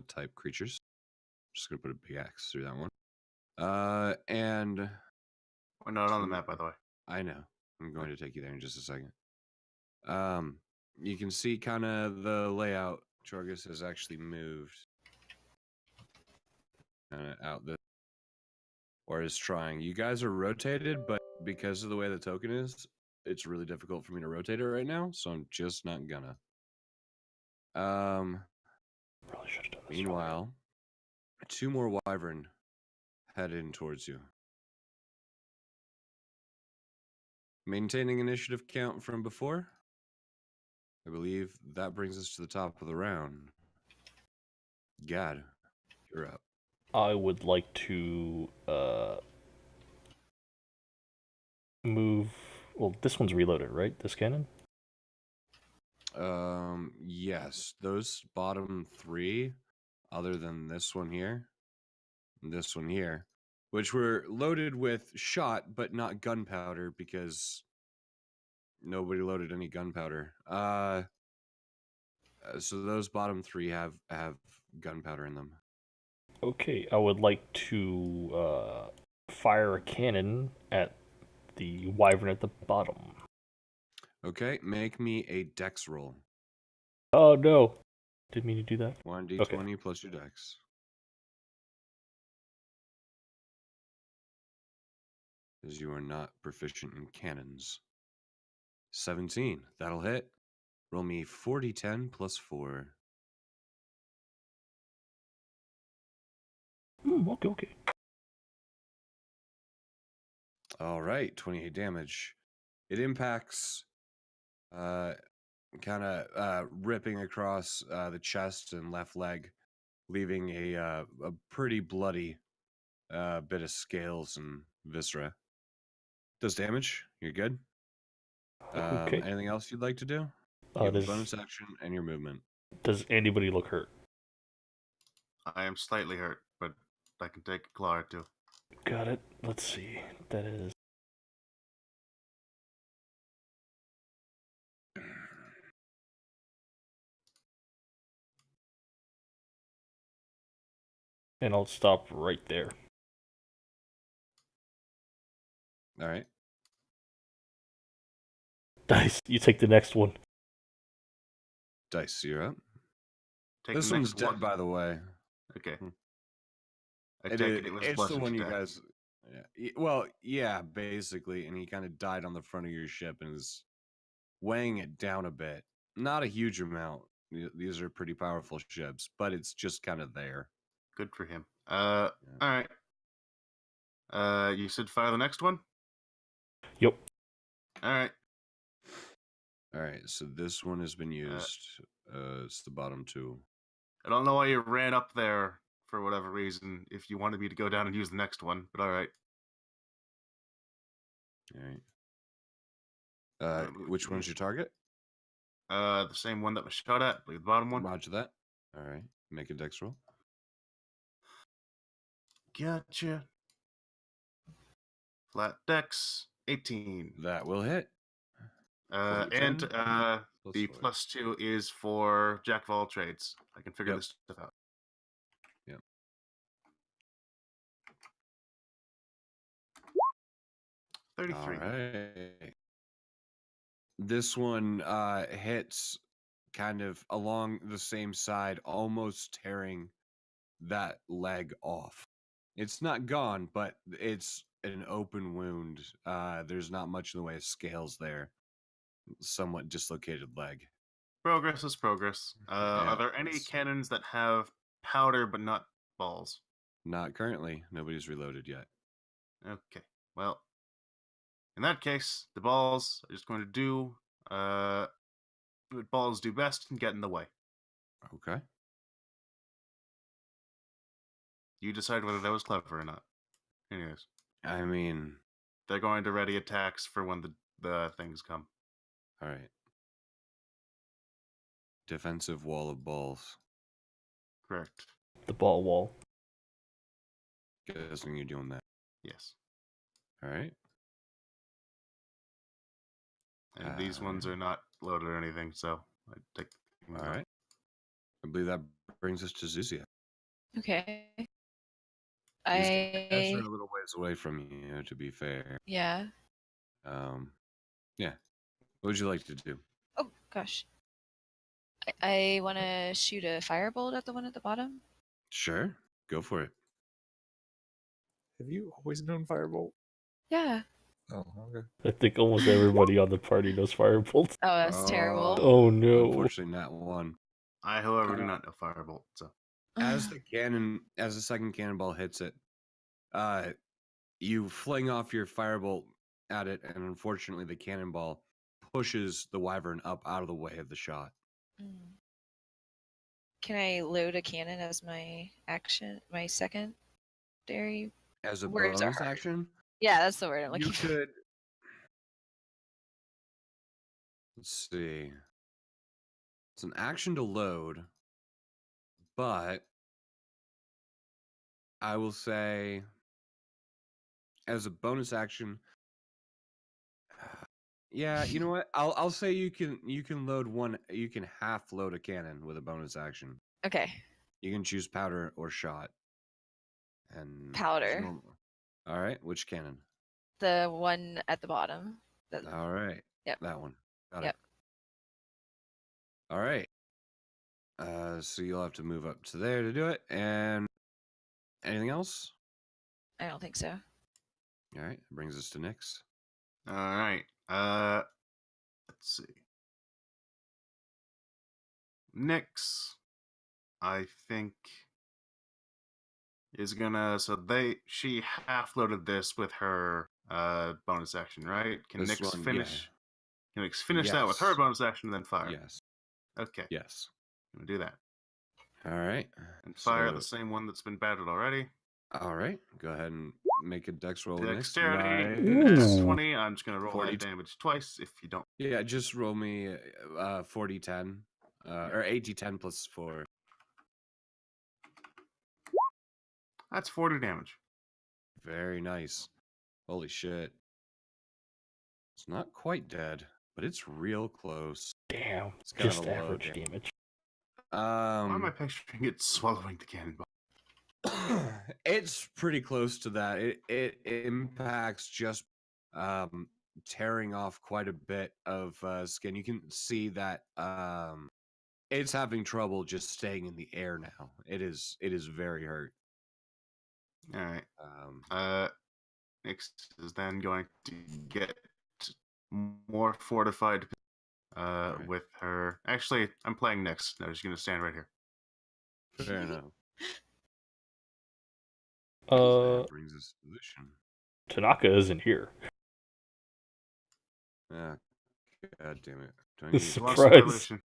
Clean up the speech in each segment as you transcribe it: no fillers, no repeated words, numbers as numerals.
type creatures. Just gonna put a big X through that one. And we're not on the map, by the way. I know. I'm going to take you there in just a second. You can see kind of the layout. Chorgus has actually moved kind of out this, or is trying. You guys are rotated, but because of the way the token is, it's really difficult for me to rotate it right now, so I'm just not gonna. Probably should have done this. Meanwhile, 2 more wyvern head in towards you. Maintaining initiative count from before. I believe that brings us to the top of the round. Gad, you're up. I would like to move. Well, this one's reloaded, right? This cannon. Yes, those bottom 3, other than this one here, and this one here, which were loaded with shot but not gunpowder because nobody loaded any gunpowder. So those bottom 3 have gunpowder in them. Okay, I would like to fire a cannon at the wyvern at the bottom. Okay, make me a dex roll. Oh no! Didn't mean to do that. 1d20 plus your dex. Because you are not proficient in cannons. 17, that'll hit. Roll me 40-10 plus 4. Okay. All right, 28 damage. It impacts, kind of ripping across the chest and left leg, leaving a pretty bloody bit of scales and viscera. Does damage. You're good. Okay. Anything else you'd like to do? You have a bonus action and your movement. Does anybody look hurt? I am slightly hurt, but I can take a claw or 2. Got it. Let's see. That is. And I'll stop right there. All right. Dice, you take the next one. Dice, you're up. Take This the one's next dead, one. by the way. Okay. It's the one you guys. Yeah. Well, yeah, basically, and he kind of died on the front of your ship and is weighing it down a bit. Not a huge amount. These are pretty powerful ships, but it's just kind of there. Good for him. All right. You said fire the next one? Yep. All right. All right, so this one has been used. It's the bottom 2. I don't know why you ran up there for whatever reason, if you wanted me to go down and use the next one, but all right. All right. Which one's your target? The same one that was shot at, the bottom one. Roger that. All right, make a dex roll. Gotcha. Flat dex, 18. That will hit. And the plus 2 is for Jack of all trades. I can figure this stuff out. Yep. 33. All right. This one hits kind of along the same side, almost tearing that leg off. It's not gone, but it's an open wound. There's not much in the way of scales there. Somewhat dislocated leg. Progress is progress. Are there any cannons that have powder but not balls? Not currently. Nobody's reloaded yet. Okay. Well, in that case, the balls are just going to do what balls do best and get in the way. Okay. You decide whether that was clever or not. Anyways. I mean... They're going to ready attacks for when the things come. All right. Defensive wall of balls. Correct. The ball wall. Guessing you're doing that. Yes. All right. And these ones are not loaded or anything, so I take. All right. I believe that brings us to Zuzia. Okay. These guys are I a little ways away from you, to be fair. yeah. Yeah. What would you like to do? Oh gosh. I want to shoot a firebolt at the one at the bottom. Sure, go for it. Have you always known Firebolt? Yeah. Oh, okay. I think almost everybody on the party knows Firebolt. Oh, that's terrible. Oh no. Unfortunately, not one. I, however, do not know Firebolt. So As the second cannonball hits it, you fling off your firebolt at it, and unfortunately, the cannonball pushes the wyvern up out of the way of the shot. Mm. Can I load a cannon as my action, my secondary? As a Words are bonus hard. action, Yeah, that's the word I'm you looking for. could. Let's see. It's an action to load, but I will say, as a bonus action, yeah, you know what? I'll say you can load one. You can half load a cannon with a bonus action. Okay. You can choose powder or shot. And Powder. All right, which cannon? The one at the bottom. All right. Yep. That one. Got Yep. it. All right. So you'll have to move up to there to do it. And anything else? I don't think so. All right. Brings us to Nyx. all right. Let's see. Nyx, I think, is gonna. So she half loaded this with her bonus action, right? Can This Nyx one, finish? Can Nyx finish that with her Yes. bonus action and then fire? Yes. Okay. Yes. I'm gonna do that All right. and fire So- the same one that's been battled already. All right. Go ahead and make a dex roll. Dexterity Nice. is 20. I'm just gonna roll 40. that damage twice. If you don't, Yeah, just roll me 40-10. Or 80-10 plus 4. that's 40 damage. Very nice. Holy shit. It's not quite dead, but it's real close. Damn. It's kind Just of a low average damage. damage. Why am I picturing it swallowing the cannonball? It's pretty close to that. It impacts just tearing off quite a bit of skin. You can see that it's having trouble just staying in the air now. It is very hurt. All right. Um, Nyx is then going to get more fortified Right. with her. Actually, I'm playing Nyx. No, she's going to stand right here. fair enough. Uh, That brings us to Lucian. Tanaka isn't here. Ah, god damn it. Do I The need- Lost Surprise. Revolution.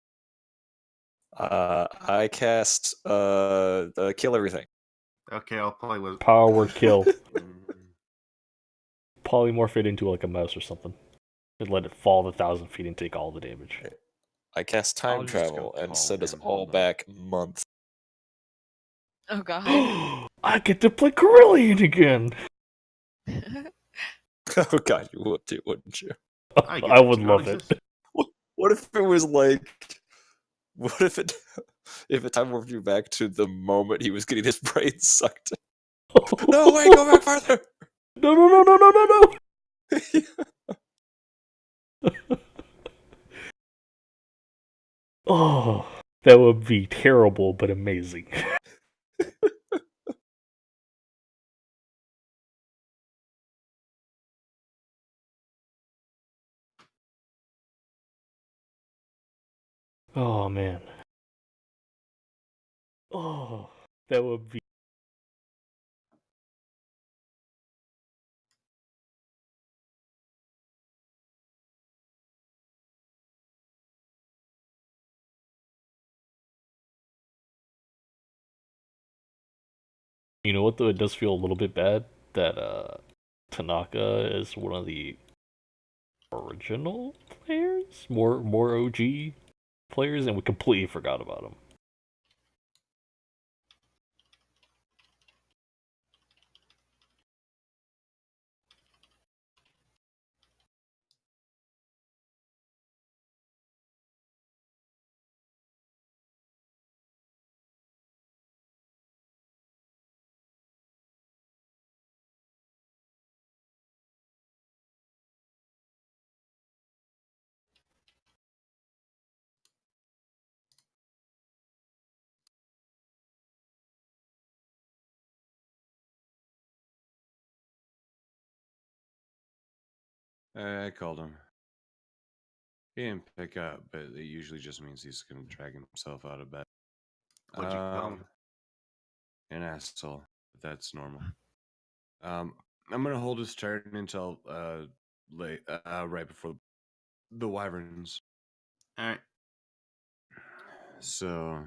I cast kill everything. Okay, I'll play with. Power word kill. Mm, Polymorph it into like a mouse or something. And let it fall 1,000 feet and take all the damage. I cast I'll time just go travel and call send us him, all hold on. back months. Oh god. I get to play Carillion again! Oh god, you would too, wouldn't you? I get I it, would do love not it. exist. What if it was like, what if it, if it time warped you back to the moment he was getting his brain sucked? No, wait, go back farther. No, no, no, no, no, no, no! Oh, that would be terrible but amazing. Oh man. Oh, that would be. You know what though? It does feel a little bit bad that Tanaka is one of the original players, more OG players, and we completely forgot about him. I called him. He didn't pick up, but it usually just means he's gonna drag himself out of bed. What'd you call him? An asshole. But that's normal. I'm gonna hold his turn until late, right before the wyverns. All right. So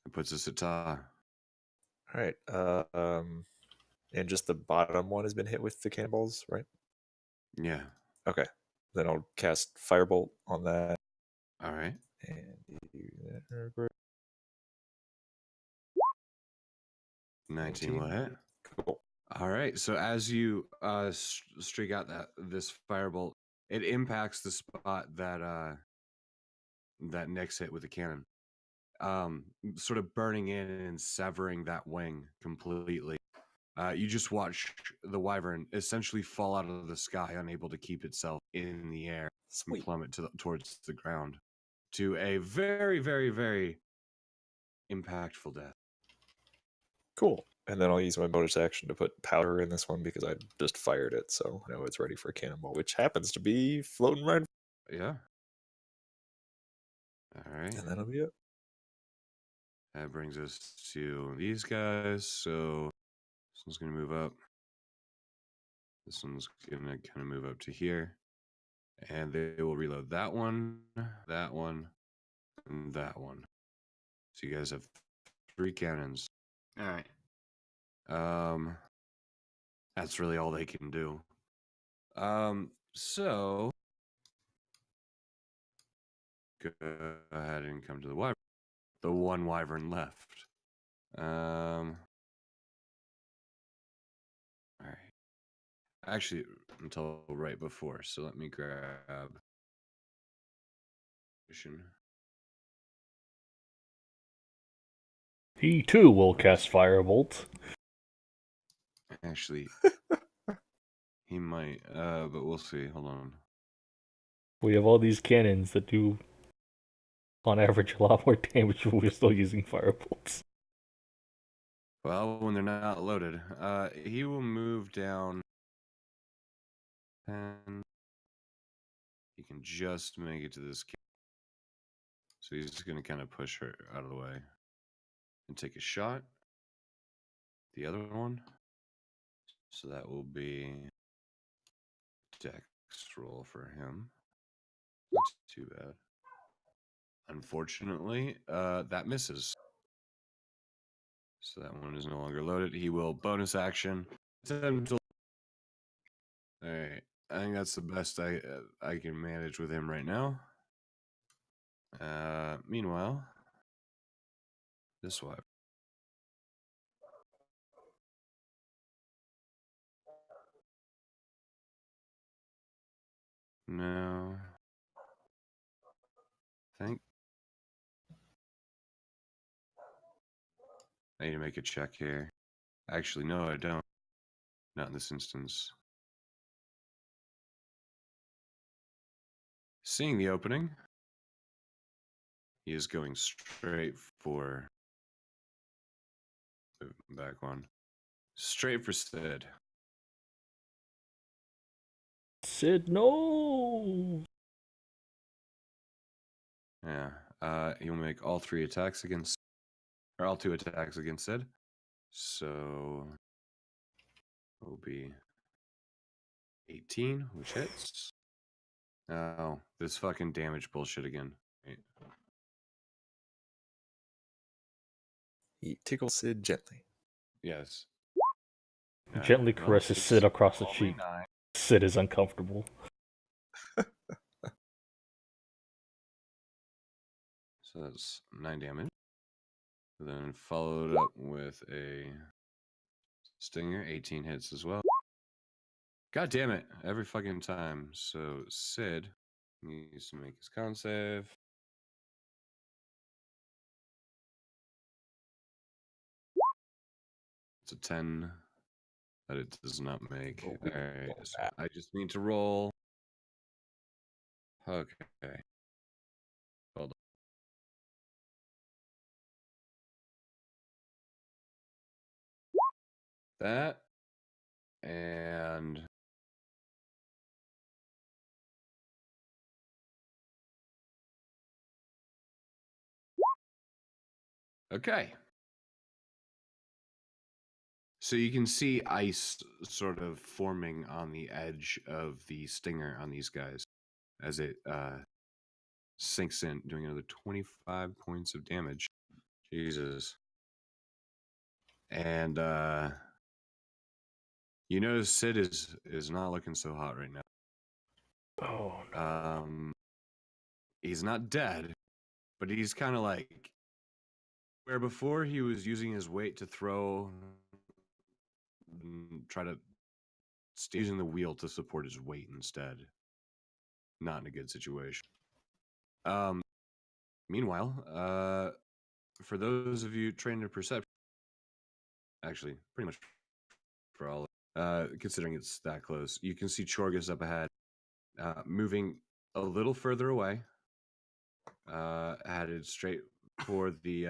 it puts us at tie. All right. And just the bottom one has been hit with the cannonballs, right? Yeah. Okay. Then I'll cast Firebolt on that. All right. And use that real quick. 19 will 19. hit. Cool. All right. So as you streak out this firebolt, it impacts the spot that that Nyx hit with the cannon, sort of burning in and severing that wing completely. You just watch the wyvern essentially fall out of the sky, unable to keep itself in the air, and Sweet. plummet towards the ground to a very, very, very impactful death. Cool. And then I'll use my bonus action to put powder in this one because I just fired it, so I know it's ready for a cannonball, which happens to be floating right. Yeah. All right. And that'll be it. That brings us to these guys. So this one's going to move up. This one's going to kind of move up to here. And they will reload that one, and that one. So you guys have 3 cannons. All right. That's really all they can do. So go ahead and come to the wyvern. The one wyvern left. All right. Actually, until right before. So let me grab. He too will cast Firebolt. Actually, he might. But we'll see. Hold on. We have all these cannons that do, on average, a lot more damage, but we're still using Firebolts. Well, when they're not loaded, he will move down 10. He can just make it to this. So he's just going to kind of push her out of the way and take a shot. The other one. So that will be Dex roll for him. Not too bad. Unfortunately, that misses. So that one is no longer loaded. He will bonus action. All right. I think that's the best I can manage with him right now. Meanwhile, this one. No. Think. I need to make a check here. Actually, no, I don't. Not in this instance. Seeing the opening, he is going straight for. Back one. Straight for Sid. Sid, no! Yeah. He'll make all 3 attacks against. Or all 2 attacks against Sid. So. Will be 18, which hits. Oh, this fucking damage bullshit again. Wait. He tickles Sid gently. Yes. Gently Well, caresses it's Sid across the only cheek. 9. Sid is uncomfortable. So that's 9 damage. Then followed up with a stinger, 18 hits as well. God damn it, every fucking time. So Sid needs to make his con save. It's a 10 that it does not make. Oh, Alright, so I just need to roll. Okay. Hold on. That and Okay. So you can see ice sort of forming on the edge of the stinger on these guys as it sinks in, doing another 25 points of damage. Jesus. And you notice Sid is not looking so hot right now. Oh no. He's not dead, but he's kind of like where before he was using his weight to throw, try to using the wheel to support his weight instead. Not in a good situation. Meanwhile, for those of you trained in perception, actually, pretty much for all, considering it's that close, you can see Chorgus up ahead, moving a little further away, headed straight for the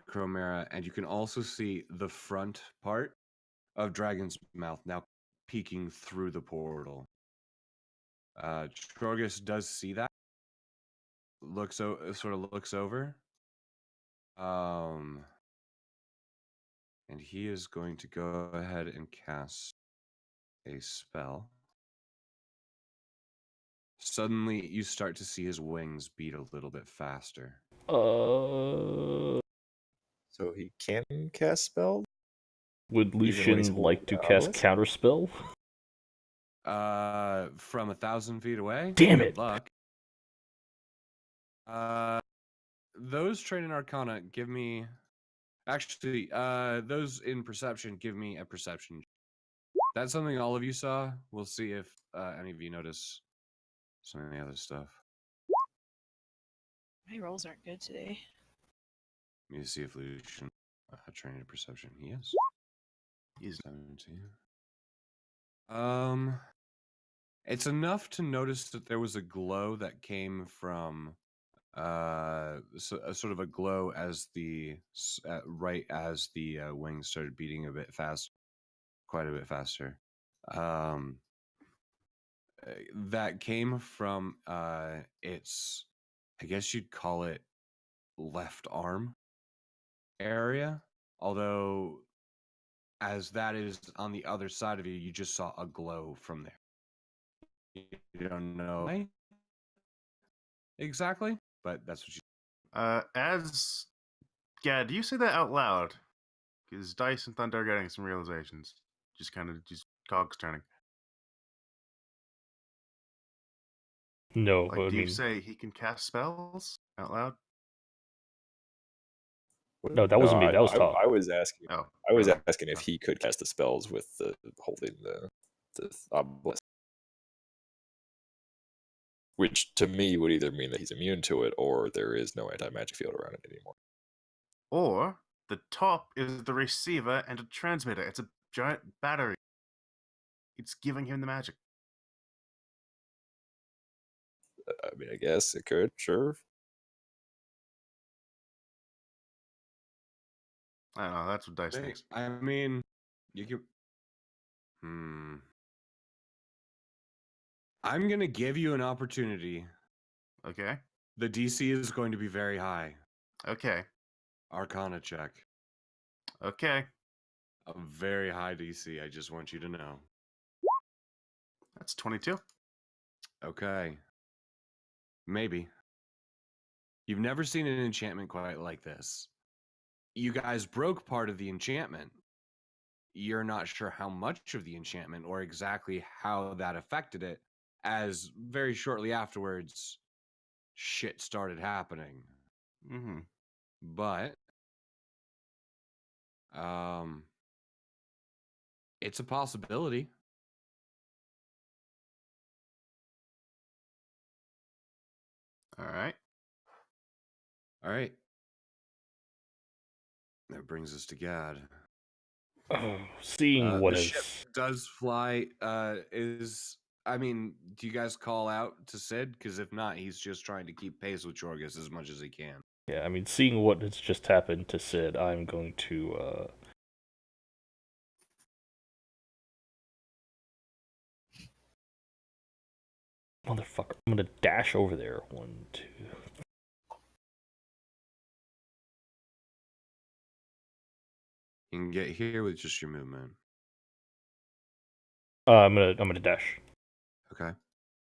Chromera, and you can also see the front part of Dragon's Mouth now peeking through the portal. Chorgus does see that. Sort of looks over. And he is going to go ahead and cast a spell. Suddenly, you start to see his wings beat a little bit faster. So he can cast spells? Would Even when he's Lucian like to holding cast obelisk? counterspell? From 1,000 feet away? Damn Good it! luck. Those trained in Arcana, give me... Actually, those in Perception, give me a Perception. That's something all of you saw. We'll see if any of you notice some of the other stuff. My rolls aren't good today. Let me see if Lucian trained in Perception. He is. He's 17. It's enough to notice that there was a glow that came from sort of a glow as the right as the wings started beating a bit fast, quite a bit faster. That came from its, I guess you'd call it, left arm area. Although, as that is on the other side of you, you just saw a glow from there. You don't know why exactly, but that's what you. Do you say that out loud? Because Dice and Thunder are getting some realizations. Just cogs turning. No, Like, I do you mean, say he can cast spells out loud? no, that wasn't me. That was Tom. I was asking. Oh, I was okay. asking if he could cast the spells with the holding the obelisk, which to me would either mean that he's immune to it or there is no anti-magic field around it anymore. Or the top is the receiver and a transmitter. It's a giant battery. It's giving him the magic. I mean, I guess it could, sure. I don't know. That's what Dice thinks. I mean, you could. I'm gonna give you an opportunity. Okay. The DC is going to be very high. Okay. Arcana check. Okay. A very high DC. I just want you to know. That's 22. Okay. Maybe. You've never seen an enchantment quite like this. You guys broke part of the enchantment. You're not sure how much of the enchantment or exactly how that affected it, as very shortly afterwards, shit started happening. Mm-hmm. But it's a possibility. All right. That brings us to Gad. Oh, seeing what the is. ship does fly. I mean, do you guys call out to Sid? Because if not, he's just trying to keep pace with Chorgus as much as he can. Yeah, I mean, seeing what has just happened to Sid, I'm going to. Motherfucker. I'm gonna dash over there. 1, 2. You can get here with just your movement. I'm gonna dash, Okay.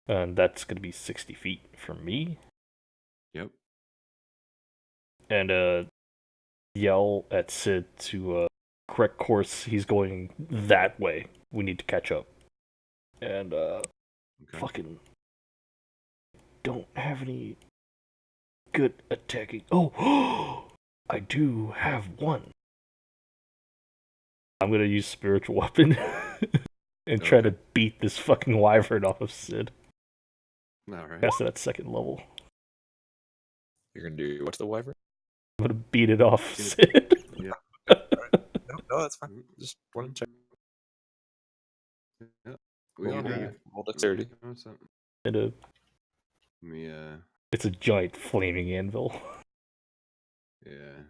and that's gonna be 60 feet from me, Yep. and yell at Sid to correct course. He's going that way. We need to catch up, and Okay. fucking don't have any good attacking. Oh, I do have one. I'm gonna use spiritual weapon and try to Okay. beat this fucking wyvern off of Sid. All right. Cast it at second level. You're gonna do what's the wyvern? I'm gonna beat it off Give Sid. Yeah. No, that's fine. Just want to check. Yeah. We all do hear you. you. Roll dexterity. What's up? And Let me, it's a giant flaming anvil. yeah.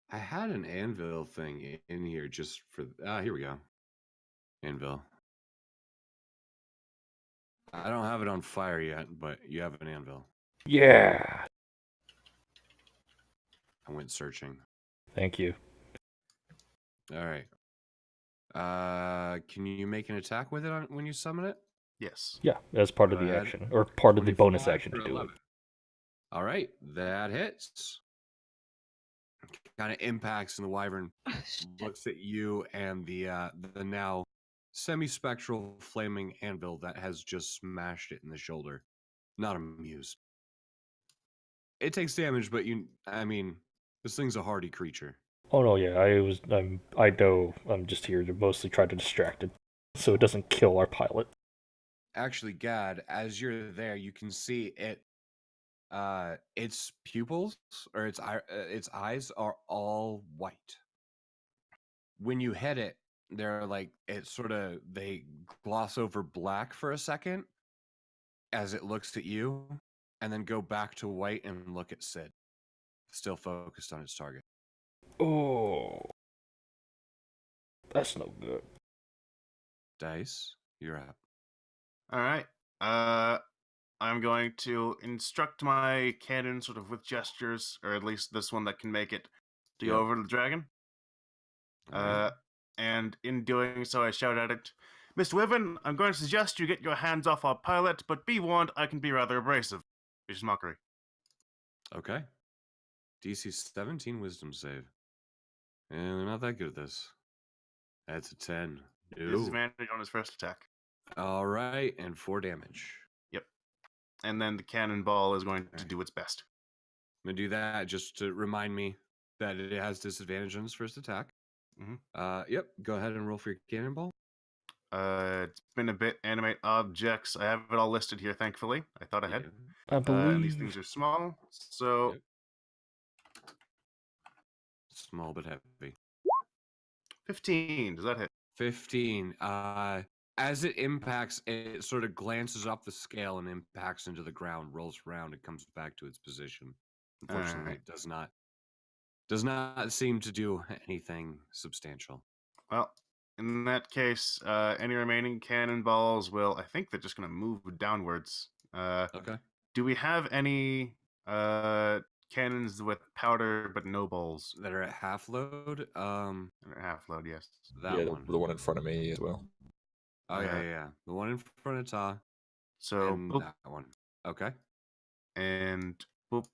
I had an anvil thing in here just for. Here we go. Anvil. I don't have it on fire yet, but you have an anvil. Yeah. I went searching. Thank you. All right. Can you make an attack with it when you summon it? Yes. Yeah, that's part of Go the ahead. action, or part of the bonus 25 action to for do it. 11. All right, that hits. Kind of impacts, and the wyvern Oh, shit. looks at you and the now semi-spectral flaming anvil that has just smashed it in the shoulder. Not amused. It takes damage, but I mean, this thing's a hardy creature. Oh no, yeah, I know. I'm just here to mostly try to distract it, so it doesn't kill our pilot. Actually, Gad, as you're there, you can see it. Its pupils or its eyes are all white. When you hit it, they're like they gloss over black for a second as it looks at you, and then go back to white and look at Sid, still focused on its target. Oh, that's no good. Dice, you're up. All right. I'm going to instruct my cannon sort of with gestures, or at least this one that can make it, to go Yep. over to the dragon. All right. And in doing so, I shout at it, Mr. Wyvern, I'm going to suggest you get your hands off our pilot, but be warned, I can be rather abrasive. Vicious mockery. Okay. DC 17 wisdom save. And they're not that good at this. That's a 10. No. Disadvantage on his first attack. All right, and 4 damage. Yep. And then the cannonball is going to Okay. do its best. I'm gonna do that just to remind me that it has disadvantage on its first attack. Mhm. Yep. Go ahead and roll for your cannonball. It's been a bit. Animate objects. I have it all listed here, thankfully. I thought ahead. I And these believe. things are small, so Yep. Small but heavy. 15. Does that hit? 15. As it impacts, it sort of glances off the scale and impacts into the ground, rolls around, and comes back to its position. Unfortunately, Alright. it does not seem to do anything substantial. Well, in that case, any remaining cannonballs will. I think they're just going to move downwards. Okay. Do we have any cannons with powder but no balls? That are at half load. Half load, yes. That yeah, one. the one in front of me as well. Oh yeah. The one in front of Ta. So And boop, that one. Okay. and boop,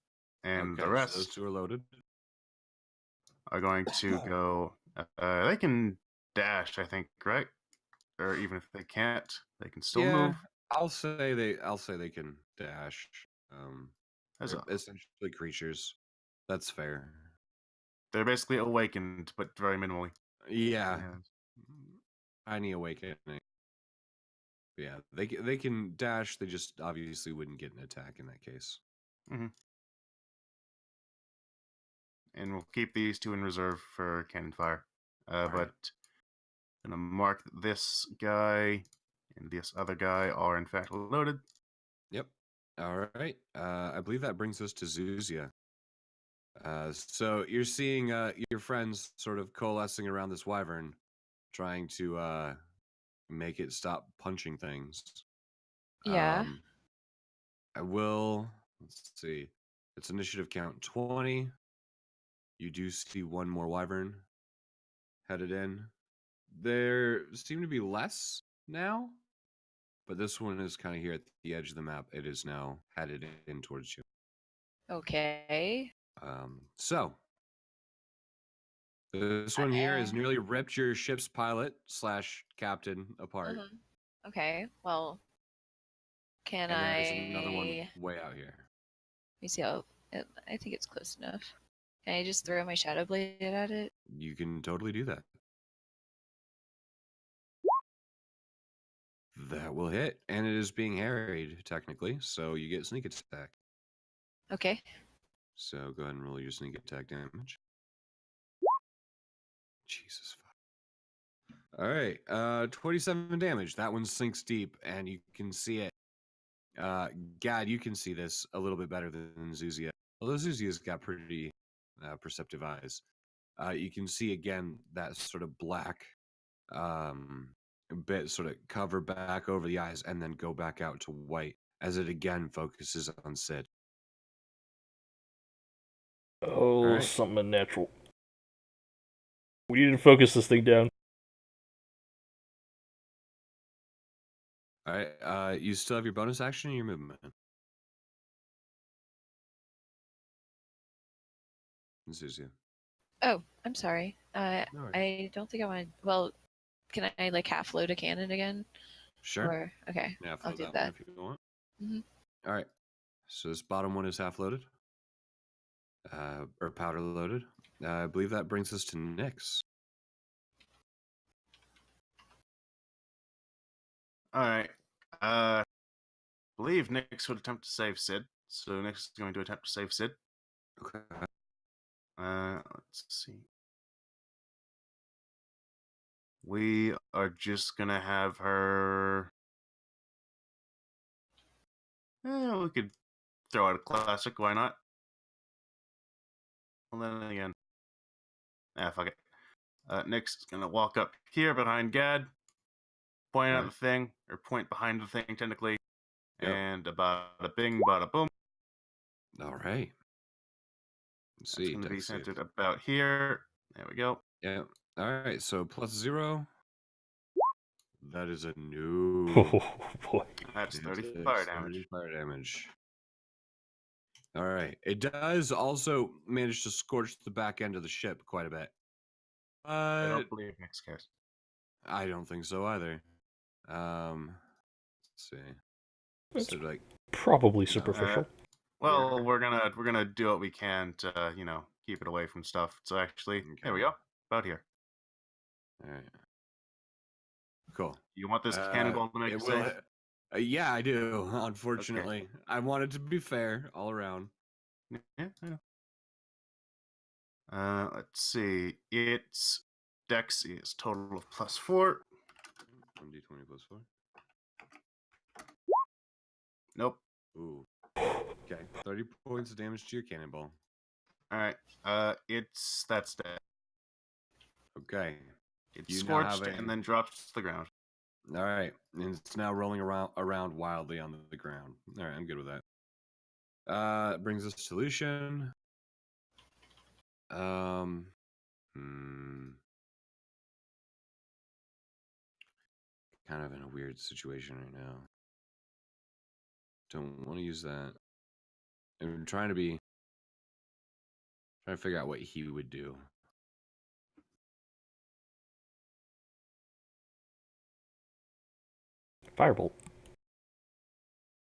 and Okay, the so rest those two are loaded. are going to go. They can dash, I think, right? Or even if they can't, they can still move. I'll say they can dash. As They're a- essentially creatures. That's fair. They're basically awakened, but very minimally. Yeah. Yeah. Tiny awakening. Yeah, they can dash. They just obviously wouldn't get an attack in that case. And we'll keep these two in reserve for cannon fire. Alright. But I'm gonna mark that this guy and this other guy are in fact loaded. Yep. All right. I believe that brings us to Zuzia. So you're seeing your friends sort of coalescing around this wyvern, trying to make it stop punching things. Yeah. I will. Let's see. It's initiative count 20. You do see one more wyvern headed in. There seem to be less now, but this one is kind of here at the edge of the map. It is now headed in towards you. Okay. So this one here has nearly ripped your ship's pilot / captain apart. Okay. Well, can And I? there's another one way out here. Let me see how. I think it's close enough. Can I just throw my shadow blade at it? You can totally do that. That will hit, and it is being harried technically, so you get sneak attack. Okay. So go ahead and roll your sneak attack damage. Jesus. All right, 27 damage. That one sinks deep, and you can see it. Gad, you can see this a little bit better than Zuzia. Although Zuzia's got pretty perceptive eyes. You can see again that sort of black bit sort of cover back over the eyes and then go back out to white as it again focuses on Sid. Oh, Alright. something unnatural. We need to focus this thing down. All right, you still have your bonus action and your movement. Zuzia. Oh, I'm sorry. No worries. I don't think I want. Well, can I like half load a cannon again? Sure. Or okay, Yeah, I'll float do that that. one if you want. Mhm. All right. So this bottom one is half loaded, or powder loaded. I believe that brings us to Nyx. All right. I believe Nyx would attempt to save Sid. So Nyx is going to attempt to save Sid. Okay. Let's see. We are just gonna have her. We could throw out a classic. Why not? Well, then again, fuck it. Nyx is gonna walk up here behind Gad, point at Right. the thing, or point behind the thing technically, Yep. and about a bing, bada boom. All right. Let's It's see. going to be dex save. centered about here. There we go. Yeah. All right. So +0. That is a no. Oh boy. That's It 30 is fire 30 damage. fire damage. All right. It does also manage to scorch the back end of the ship quite a bit. I don't believe Nyx cares. I don't think so either. Let's see. That's So like, probably superficial. Well, we're gonna do what we can to keep it away from stuff. So actually, there we Okay. go. About here. all right. Cool. You want this cannonball to make it it will safe? hit- yeah, I do. Unfortunately, I wanted to be fair all around. Yeah, I know. Let's see. Its dex is total of +4. 1d20 +4. Nope. Ooh. Okay. 30 points of damage to your cannonball. All right. That's dead. Okay. It's You now have scorched a- and then drops to the ground. All right. And it's now rolling around wildly on the ground. All right. I'm good with that. It brings us to Lucian. Kind of in a weird situation right now. Don't want to use that. I'm trying to figure out what he would do. Firebolt.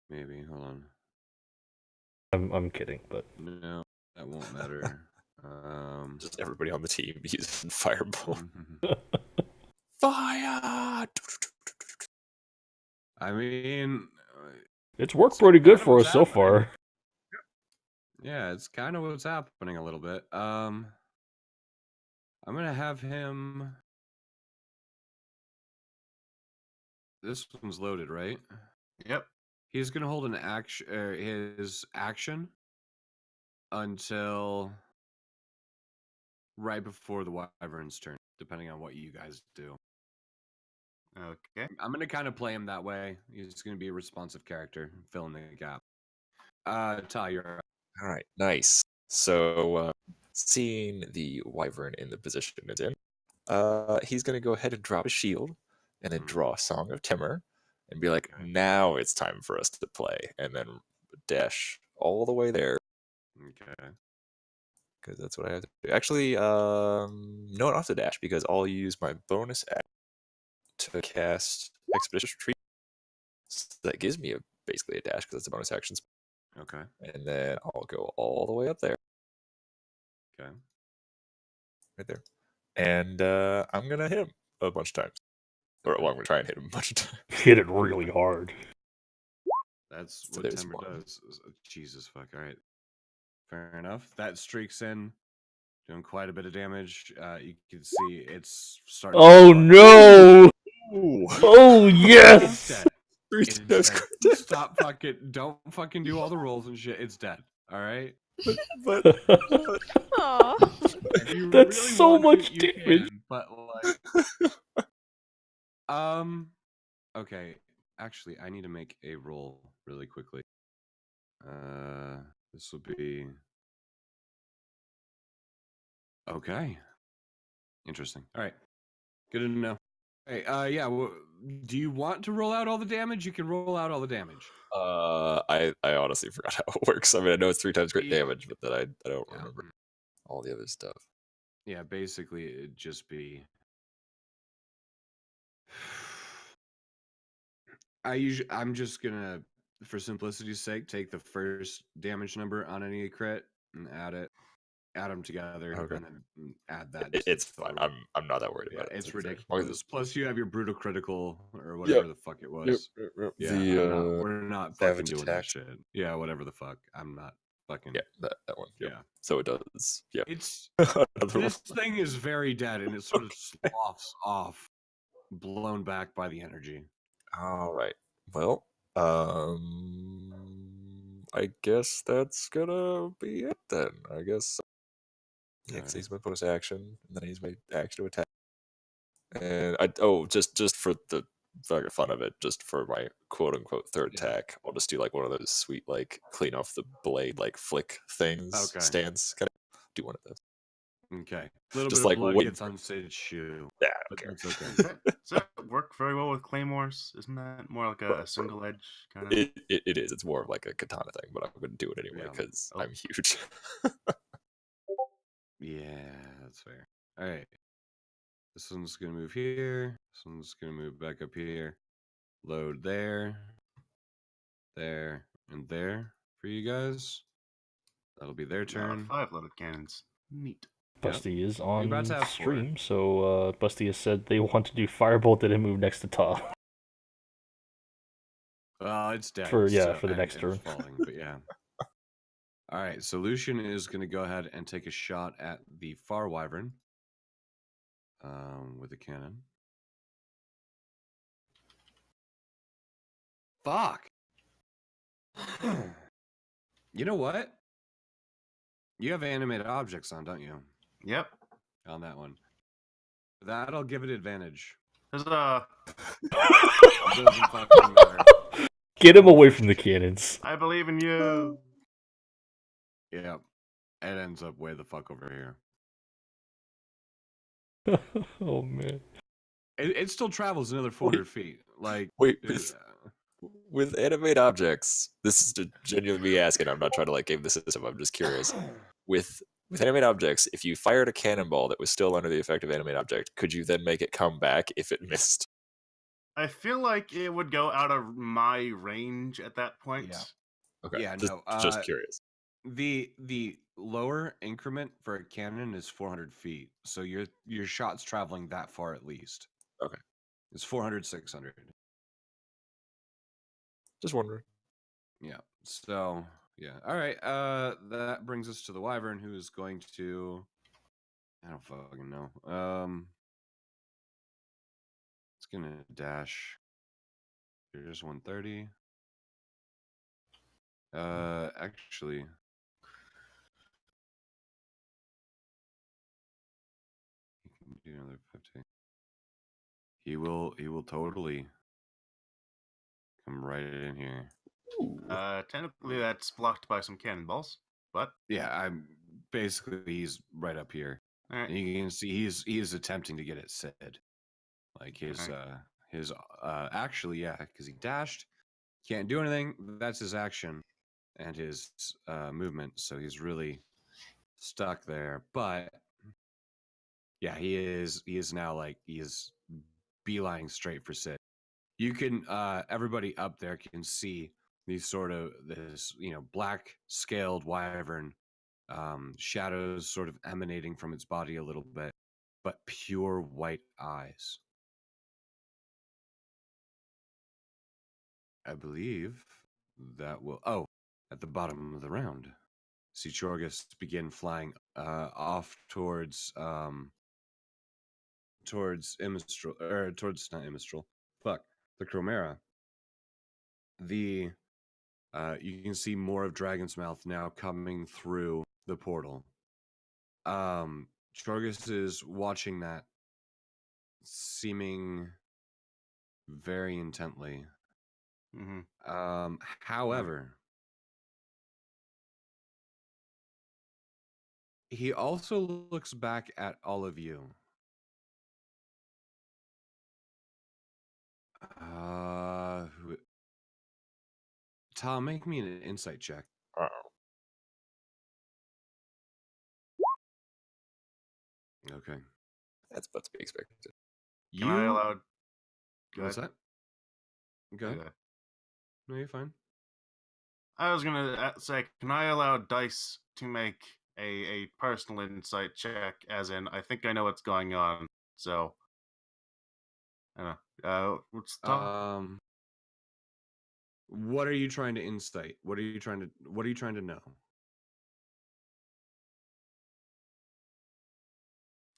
Maybe. Hold on. I'm kidding, but No, that won't matter. Just everybody on the team using Fireball. Fire! I mean, it's worked It's pretty good kind of for us what's so happening. far. yeah, it's kind of what's happening a little bit. I'm gonna have him. This one's loaded, right? Yep. He's gonna hold an action, his action, until right before the Wyvern's turn, depending on what you guys do. Okay. I'm gonna kind of play him that way. He's gonna be a responsive character, fill in the gap. Ty, you're up. All right, nice. So, seeing the Wyvern in the position it's in, he's gonna go ahead and drop a shield, and then Mhm. draw a Song of Timur, and be like, Okay. "Now it's time for us to play," and then dash all the way there Okay. because that's what I have to do. Actually, no, I don't have to dash because I'll use my bonus act to cast Expeditious Retreat. So that gives me basically a dash because it's a bonus action, Okay. and then I'll go all the way up there, Okay. right there, and I'm gonna hit him a bunch of times, or well, I'm gonna try and hit him a bunch of times. Hit it really hard. That's So what there's Timber one. does. Jesus fuck. All right. Fair enough. That streaks in, doing quite a bit of damage. You can see it's starting. Oh to no! Ooh. Oh It's yes! dead. It's That's dead. correct. Stop fucking. Don't fucking do all the rolls and shit. It's dead. All right. But Aw. If you That's really so want much to, you damage. can. But okay. Actually, I need to make a roll really quickly. This will be okay. Interesting. All right. Good to know. Hey, yeah. Do you want to roll out all the damage? You can roll out all the damage. I honestly forgot how it works. I mean, I know it's 3 times great Yeah. damage, but then I don't Yeah. remember all the other stuff. Yeah, basically it'd just be I'm just gonna, for simplicity's sake, take the first damage number on any crit and add them together, Okay. and then add that. to It's the fine. total. I'm not that worried Yeah, about it. it's to be fair. As long as ridiculous. Plus, you have your brutal critical or Yep. whatever the fuck it was. Yep. Yeah, The we're not fucking savage doing that attack. shit. Yeah, whatever the fuck. I'm not fucking. Yeah, that one. Yep. Yeah. So it does. Yeah. It's Another this one. thing is very dead, and it sort of sloughs off, blown back by the energy. All right. Well, I guess that's gonna be it then. I guess. Yeah, 'cause I use my bonus action, and then I use my action to attack. And just for the fucking fun of it, just for my quote unquote third Yeah. attack, I'll just do like one of those sweet like clean off the blade like flick things, Okay. stance. Kind of do one of those. Okay. A little Just bit like of blood what- gets on Sid's shoe. Yeah, I But don't that's care. okay. Does that work very well with claymores? Isn't that more like a single edge kind of? It is. It's more of like a katana thing, but I'm going to do it anyway Yeah. because Oh. I'm huge. Yeah, that's fair. All right. This one's going to move here. This one's going to move back up here. Load there, there, and there for you guys. That'll be their turn. 5 loaded cannons. Neat. Yep. Busty is You're on about to have four. stream, so Busty has said they want to do Firebolt and move next to top. Well, it's dead. For the and next it's turn. falling, but yeah. All right, so Lucian is going to go ahead and take a shot at the Far Wyvern with a cannon. Fuck. You know what? You have animated objects on, don't you? Yep. On that one. That'll give it advantage. Huzzah! It doesn't fucking matter. Get him away from the cannons. I believe in you. Yeah. It ends up way the fuck over here. Oh man. It still travels another 400 feet. Like, Wait, dude, with animate objects, this is to genuinely me asking. I'm not trying to like game the system. I'm just curious. With animate objects, if you fired a cannonball that was still under the effect of animate object, could you then make it come back if it missed? I feel like it would go out of my range at that point. Yeah. Okay. Yeah, just, no, just curious. The lower increment for a cannon is 400 feet. So your shot's traveling that far at least. Okay. It's 400, 600. Just wondering. Yeah. So, yeah. All right. That brings us to the Wyvern, who is going to... I don't fucking know. It's going to dash. Here's 130. Actually... do another 50. He will totally come right in here. Technically, that's blocked by some cannonballs, but Yeah, I'm basically he's right up here. All right. And you can see he is attempting to get at Sid. Like his actually, yeah, because he dashed, can't do anything. That's his action and his movement, so he's really stuck there. But yeah, he is now like he is beelining straight for Sid. You can everybody up there can see these sort of this black scaled wyvern shadows sort of emanating from its body a little bit, but pure white eyes. I believe that will. Oh, at the bottom of the round, see Chorgus begin flying off towards Imistral, or towards not Imistral. Fuck, the Chromera. The you can see more of Dragon's Mouth now coming through the portal. Chorgus is watching that, seeming very intently. Mm-hmm. However, he also looks back at all of you. Tom, make me an insight check. Uh-oh. Okay. That's about to be expected. Can I allow? Go What's ahead. that? Go ahead. Okay. No, you're fine. I was gonna say, can I allow Dice to make a personal insight check? As in, I think I know what's going on. So, I don't know. What's the top? What are you trying to insight? What are you trying to know?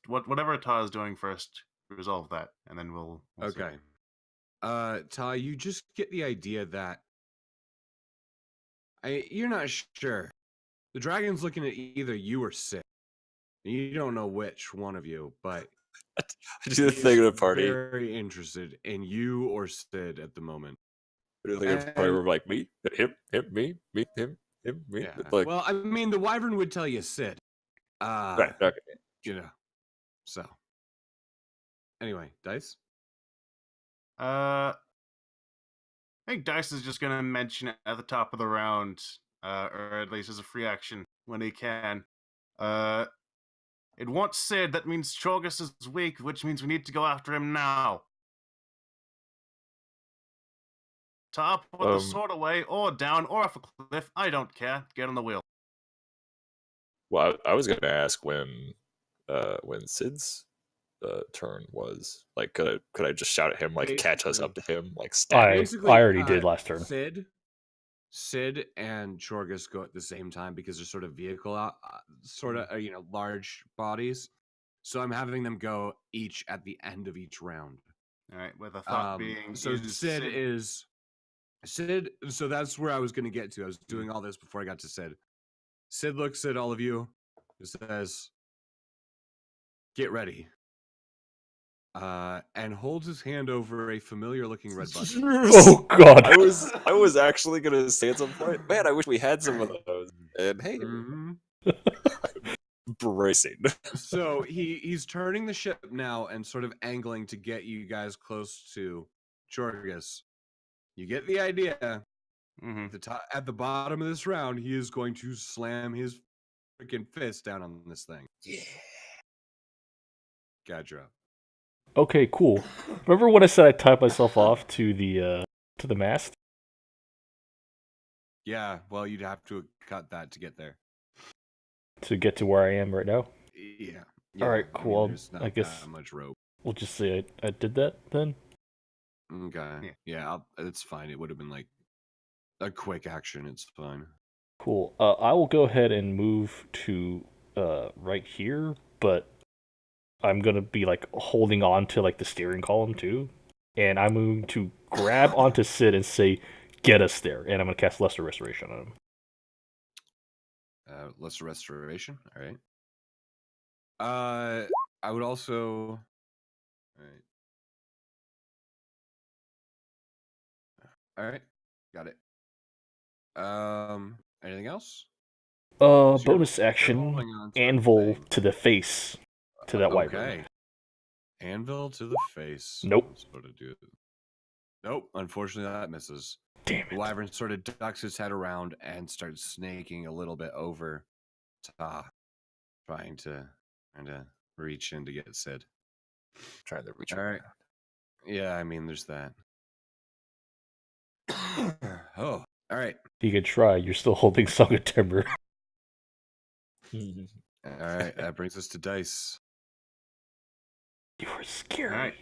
Whatever Ta is doing first, resolve that, and then we'll see. Okay. Ta, you just get the idea that you're not sure. The dragon's looking at either you or Sid. You don't know which one of you, but I do the thing at a party. Very interested in you or Sid at the moment. I do the thing at a party where I'm like, me, him, me, him, me. Yeah. Like, well, I mean, the wyvern would tell you Sid. right, okay. So. Anyway, Dice? I think Dice is just gonna mention it at the top of the round, or at least as a free action when he can. It wants Sid, that means Chorgus is weak, which means we need to go after him now. Top, put the sword away, or down, or off a cliff, I don't care. Get on the wheel. Well, I was going to ask when Sid's turn was. Like, could I just shout at him, like, catch us up to him, like, stab him? I already did last turn. Sid and Chorgus go at the same time because they're sort of large bodies. So I'm having them go each at the end of each round. All right, with a thought being, so Sid. So that's where I was going to get to. I was doing all this before I got to Sid. Sid looks at all of you, and says, "Get ready." And holds his hand over a familiar-looking red button. Oh God! I was actually gonna say at some point, man, I wish we had some of those. And hey, bracing. So he's turning the ship now and sort of angling to get you guys close to Chorgus. You get the idea. At the bottom of this round, he is going to slam his freaking fist down on this thing. Yeah. Gotcha. Okay, cool. Remember when I said I tied myself off to the mast? Yeah, well, you'd have to cut that to get there. To get to where I am right now? Yeah. All right, cool. There's not I guess that much rope. We'll just say I did that then. Okay. Yeah, it's fine. It would have been like a quick action. It's fine. Cool. I will go ahead and move to right here, but I'm gonna be like holding on to like the steering column too, and I'm going to grab onto Sid and say, "Get us there!" And I'm gonna cast Lesser Restoration on him. Lesser Restoration. All right. I would also. All right. Got it. Anything else? Bonus action, anvil to the face to that wyvern. Okay. Anvil to the face. Nope. Sort of do. Nope. Unfortunately, that misses. Damn The it. wyvern sort of ducks its head around and starts snaking a little bit over Ta, trying to reach in to get Sid. Trying to reach All right. Yeah, I mean, there's that. Oh, all right. You could try. You're still holding Song of Timber. around. All right. That brings us to dice. You were scary.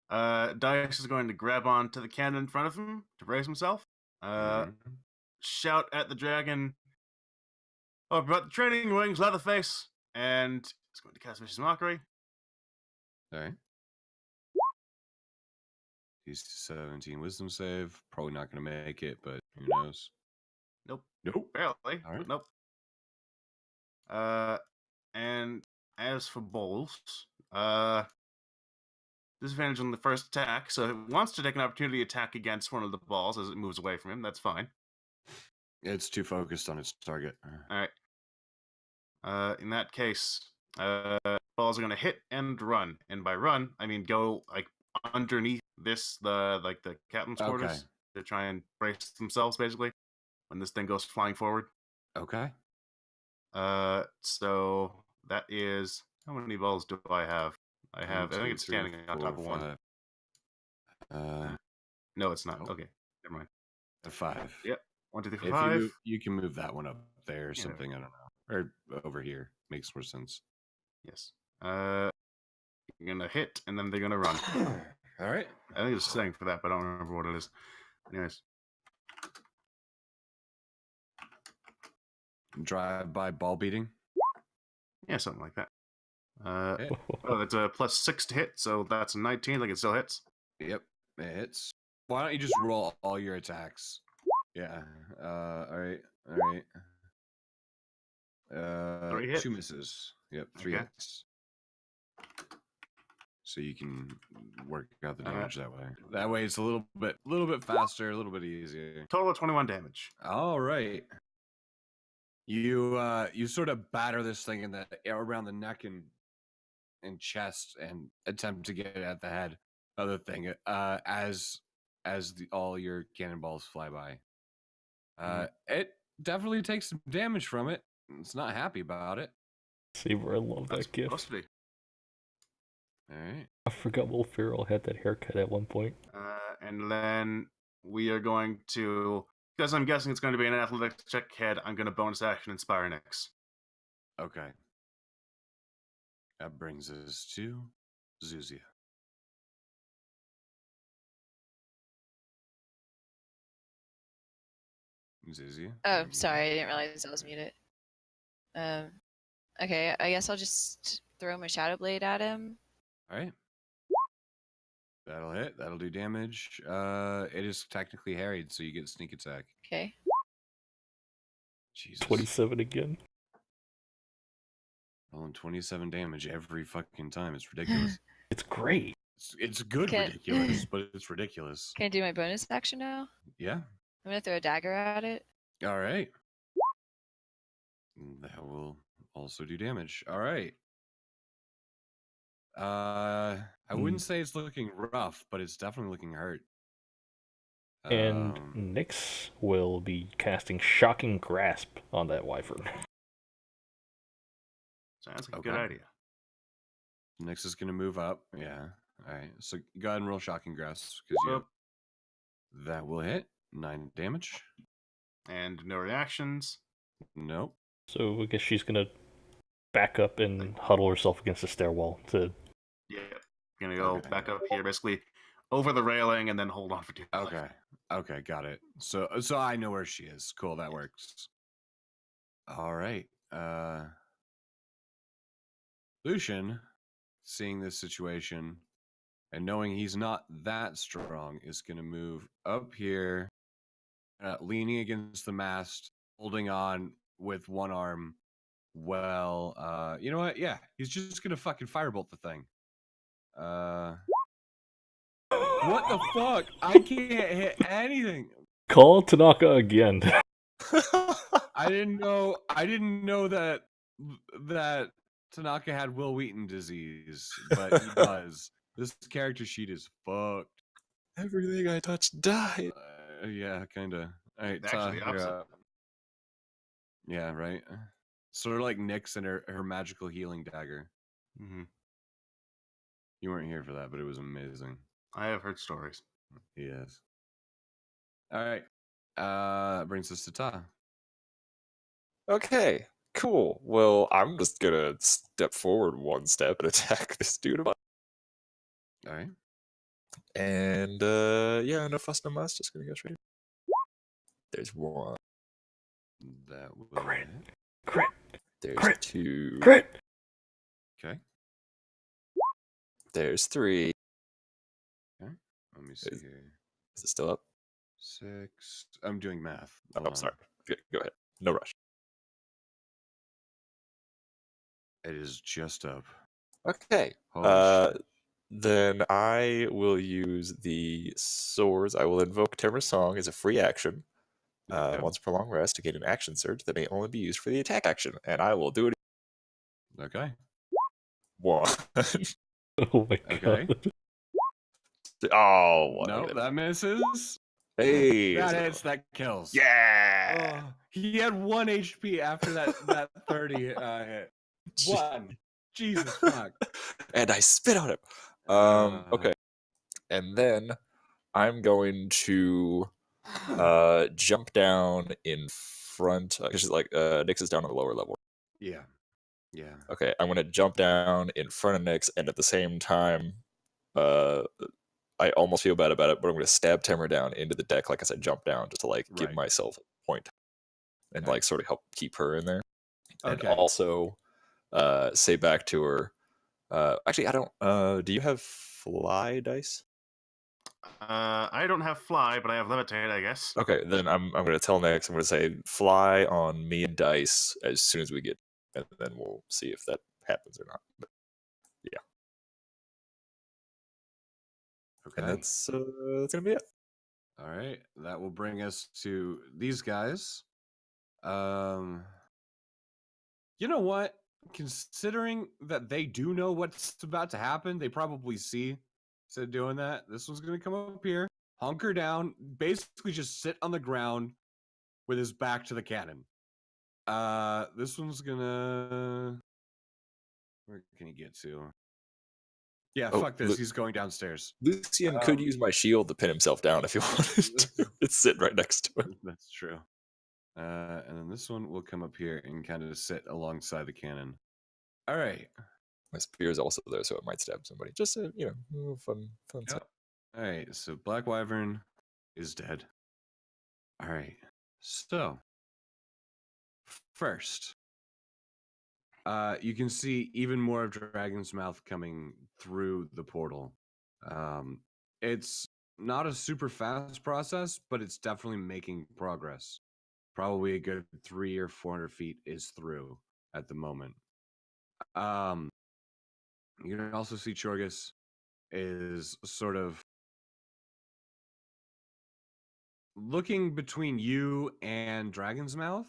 All right. Dice is going to grab onto the cannon in front of him to brace himself. Mhm. Shout at the dragon. Oh, about the training wings, Leatherface, and he's going to cast Vicious Mockery. All right. He's 17 wisdom save. Probably not going to make it, but who knows? Nope. Nope. Barely. All right. Nope. And as for Bowls, disadvantage on the first attack, so it wants to take an opportunity attack against one of the balls as it moves away from him. That's fine. It's too focused on its target. All right. In that case, balls are going to hit and run, and by run I mean go like underneath the captain's quarters Okay. to try and brace themselves basically when this thing goes flying forward. Okay. So that is how many balls do I have? I have. I think it's standing on top of one. No, it's not. Nope. Okay, never mind. A 5. Yep. 1, 2, 3, 4, If 5. you can move that one up there or Yeah. something, I don't know. Or over here. Makes more sense. Yes. You're gonna hit, and then they're gonna run. All right. I think there's a setting for that, but I don't remember what it is. Anyways, Drive by ball beating. yeah, something like that. Okay. Oh, that's a +6 to hit, so that's a 19. Like it still hits. Yep. It hits. Why don't you just roll all your attacks? Yeah. All right. All right. 3 hits. 2 misses. Yep. 3 Okay. hits. So you can work out the All right. damage that way. That way it's a little bit faster, a little bit easier. Total of 21 damage. All right. You sort of batter this thing in the around the neck and chest and attempt to get it at the head of the thing as all your cannonballs fly by. It definitely takes some damage from it. It's not happy about it. Saber, I love That's that gift. supposed to be. All right. I forgot Will Ferrell had that haircut at one point. And then we are going to, because I'm guessing it's going to be an athletics check head, I'm going to bonus action Inspire Nyx. Okay. That brings us to Zuzia. Zuzia? Oh, sorry, I didn't realize I was muted. Okay, I guess I'll just throw my Shadow Blade at him. All right. That'll hit. That'll do damage. It is technically harried, so you get sneak attack. Okay. Jesus. 27 again. Rolling 27 damage every fucking time. It's ridiculous. It's great. It's good Can- ridiculous, but it's ridiculous. Can I do my bonus action now? Yeah. I'm gonna throw a dagger at it. All right. That will also do damage. All right. I wouldn't say it's looking rough, but it's definitely looking hurt. And Nyx will be casting Shocking Grasp on that wyvern. Sounds like a Okay. good idea. Nyx is gonna move up. Yeah. All right. So go ahead and roll Shocking Grasp because that will hit 9 damage. And no reactions. Nope. So I guess she's gonna back up and huddle herself against the stairwell to. Yeah. Gonna go Okay. back up here, basically over the railing, and then hold on for 2. Okay. Okay, got it. So I know where she is. Cool, that works. All right. Lucian, seeing this situation and knowing he's not that strong, is going to move up here, leaning against the mast, holding on with one arm. Well, you know what? Yeah, he's just going to fucking firebolt the thing. What the fuck? I can't hit anything. Call Tanaka again. I didn't know that Tanaka had Will Wheaton disease, but he does. This character sheet is fucked. Everything I touched died. Yeah, kind of. All right, Actually, you're opposite. up. Yeah, right. Sort of like Nyx and her magical healing dagger. Hmm. You weren't here for that, but it was amazing. I have heard stories. Yes. All right. Brings us to Ta. Okay, cool. Well, I'm just gonna step forward one step and attack this dude. All right. And yeah, no fuss, no muss. Just gonna go straight. There's one. That will Crit. hit. Crit. There's Crit. 2. Crit. Okay. There's 3. Let me see Is- here. Is it still up? 6. I'm doing math. Oh, Hold I'm on. sorry. Go ahead. No rush. It is just up. Okay. Holy shit. Then I will use the swords. I will invoke Terra's Song as a free action. Yep. Once per long rest to gain an action surge that may only be used for the attack action, and I will do it. Okay. 1. Oh my Okay. god. Oh, what? No, that misses. Hey, That so- hits. That kills. Yeah. Oh, he had 1 HP after that 30 hit. 1. Jesus fuck. And I spit on him. Okay. And then I'm going to jump down in front because like Nyx is down on the lower level. Yeah. Yeah. Okay, I'm gonna jump down in front of Nyx, and at the same time, I almost feel bad about it, but I'm gonna stab Tamara down into the deck, like as I jump down, just to like give Right. myself a point and Okay. like sort of help keep her in there, and Okay. also say back to her. Actually, I don't. Do you have fly dice? I don't have fly, but I have levitate, I guess. Okay, then I'm gonna tell Nyx. I'm gonna say fly on me and dice as soon as we get, and then we'll see if that happens or not. But, Okay. and that's gonna be it. All right. That will bring us to these guys. You know what? Considering that they do know what's about to happen, they probably see. Instead of doing that, this one's gonna come up here, hunker down, basically just sit on the ground with his back to the cannon. This one's gonna. Where can he get to? Yeah, Oh, fuck this. look. He's going downstairs. Lucian could use my shield to pin himself down if he wanted to. It's sitting right next to him. That's true. And then this one will come up here and kind of sit alongside the cannon. All right. My spear is also there, so it might stab somebody. Just a fun Yep. stuff. All right. So Black Wyvern is dead. All right. So first, you can see even more of Dragon's Mouth coming through the portal. It's not a super fast process, but it's definitely making progress. Probably a good 300 or 400 feet is through at the moment. You can also see Chorgus is sort of looking between you and Dragon's Mouth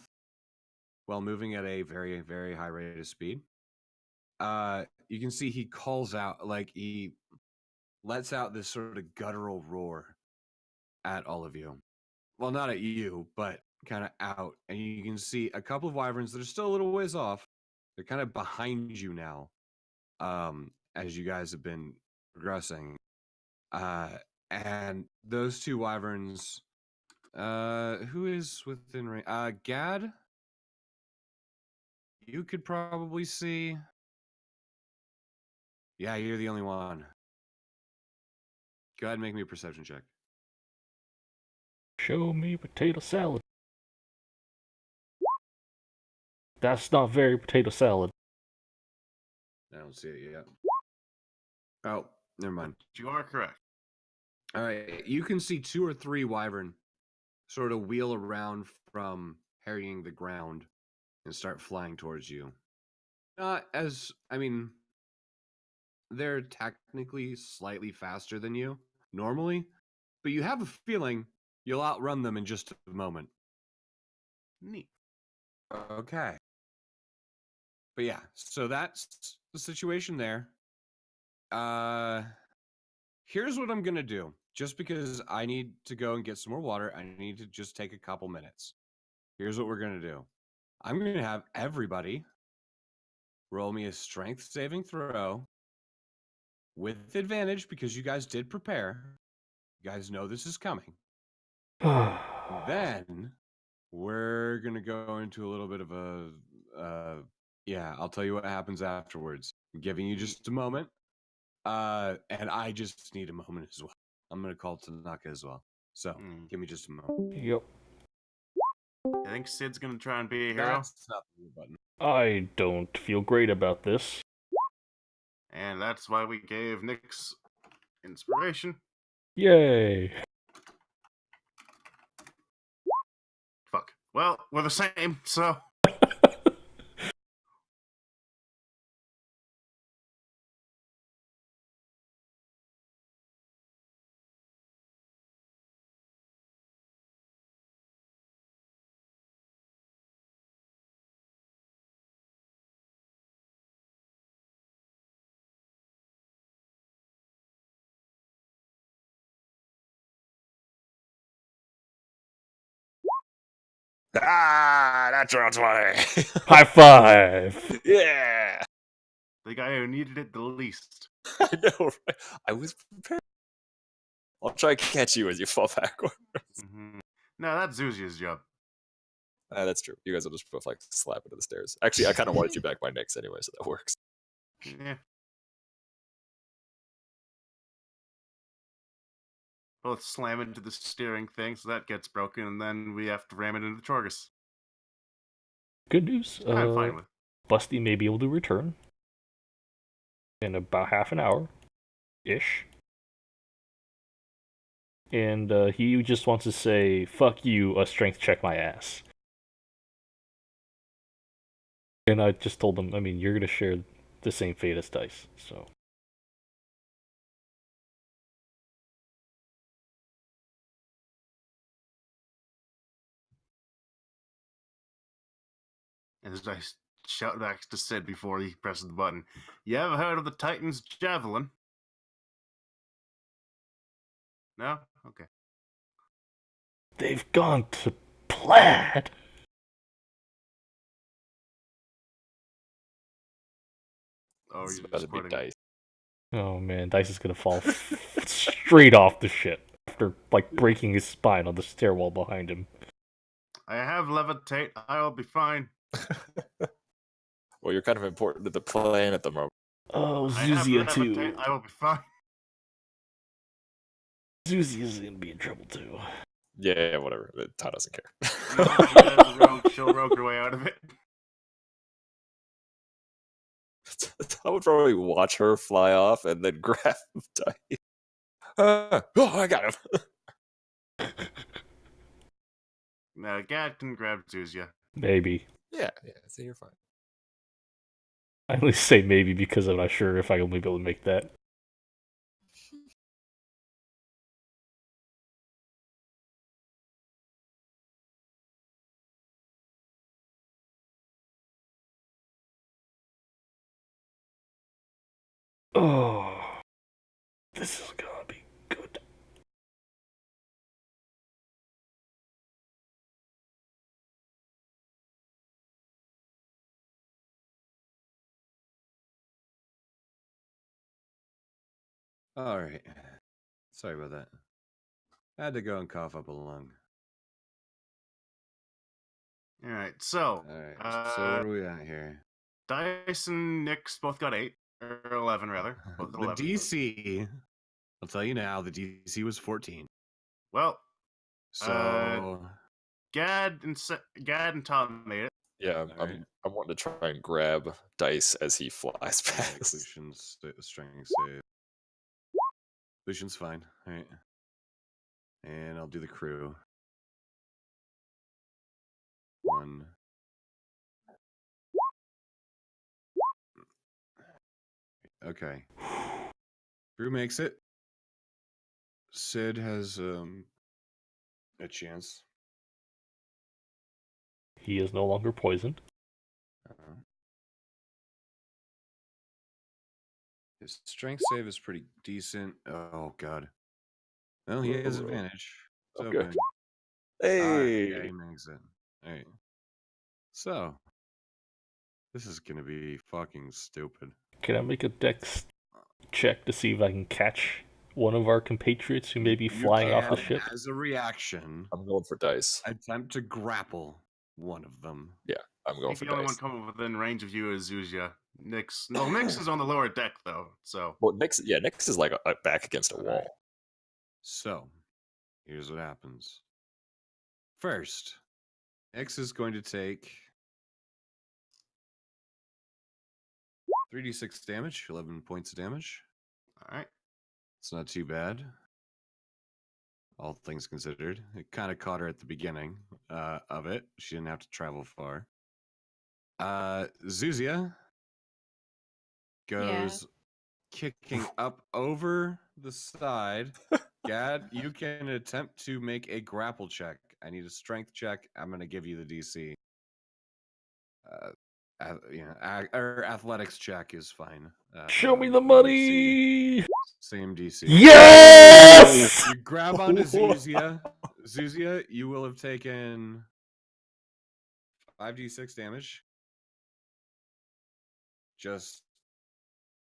while moving at a very, very high rate of speed. You can see he calls out, like he lets out this sort of guttural roar at all of you. Well, not at you, but kind of out. And you can see a couple of wyverns that are still a little ways off. They're kind of behind you now, as you guys have been progressing. And those 2 wyverns, who is within range? Gad, you could probably see. Yeah, you're the only one. Go ahead and make me a perception check. Show me potato salad. That's not very potato salad. I don't see it yet. Oh, never mind. You are correct. All right, you can see 2 or 3 wyvern sort of wheel around from harrying the ground and start flying towards you. Not as, I mean, they're technically slightly faster than you normally, but you have a feeling you'll outrun them in just a moment. Neat. Okay. But yeah, so that's the situation there. Here's what I'm gonna do. Just because I need to go and get some more water, I need to just take a couple minutes. Here's what we're gonna do. I'm gonna have everybody roll me a strength saving throw with advantage because you guys did prepare. You guys know this is coming. Then we're gonna go into a little bit of a yeah, I'll tell you what happens afterwards. I'm giving you just a moment. And I just need a moment as well. I'm gonna call Tanaka as well. So give me just a moment. Yep. I think Sid's gonna try and be a hero, That's not the button. I don't feel great about this. and that's why we gave Nyx inspiration. Yay! Fuck. Well, we're the same, so. Natural 20. High five! Yeah. The guy who needed it the least. I know, right? I was prepared. I'll try and catch you as you fall backward. No, that's Zuzia's job. That's true. You guys will just both like slap into the stairs. Actually, I kind of wanted you back by Nyx anyway, so that works. Yeah. Both slam into the steering thing, so that gets broken, and then we have to ram it into Chorgus. Good news. I'm fine with. Busty may be able to return in about half an hour ish. And he just wants to say, fuck you, a strength check my ass. And I just told him, I mean, you're going to share the same fate as Dice, so. And as I shout back to Sid before he presses the button, you ever heard of the Titan's Javelin? No? Okay. They've gone to Plaid! Oh, It's you're about just to be quoting. Dice. Oh man, Dice is going to fall straight off the ship after, like, breaking his spine on the stairwell behind him. I have levitate. I'll be fine. Well, you're kind of important to the plan at the moment. Oh, I have Zuzia levitate. too. I will be fine. Zuzia's going to be in trouble too. Yeah, whatever. Todd doesn't care. She'll rogue her way out of it. I would probably watch her fly off and then grab Dice. Oh, I got him. No, Gad can grab Zuzia. Maybe. Yeah, so you're fine. I only say maybe because I'm not sure if I will be able to make that. Oh, this is gonna be good. All right. Sorry about that. I had to go and cough up a lung. All right, so All right. So where are we at here? Dice and Nyx both got 8 or 11 rather. Both The 11. DC. I'll tell you now. The DC was 14. Well, So Gad and Tom made it. Yeah, Alright. I'm wanting to try and grab Dice as he flies past. Lucian's strength save. Lucian's fine. All right. And I'll do the crew. 1. Okay. Crew makes it. Sid has a chance. He is no longer poisoned. His strength save is pretty decent. Oh god. Well, he has advantage. So Okay. good. Hey. Yeah, he makes it. All right. So, this is gonna be fucking stupid. Can I make a dex check to see if I can catch one of our compatriots who may be You flying off the can, ship? as a reaction, I'm going for dice. attempt to grapple one of them. I'm I going think for the only one dice. coming within range of you is Zuzia. Nyx. No, Nyx is on the lower deck though. So Well, Nyx is like back against a wall. Alright. So, here's what happens. First, X is going to take 3d6 damage, 11 points of damage. all right. It's not too bad, all things considered. It kind of caught her at the beginning of it. She didn't have to travel far. Zuzia goes kicking up over the side. Gad, you can attempt to make a grapple check. I need a strength check. I'm going to give you the DC. Or athletics check is fine. Show me the DC. money! Same DC. Yes! You grab onto Zuzia. Zuzia, you will have taken 5d6 damage. Just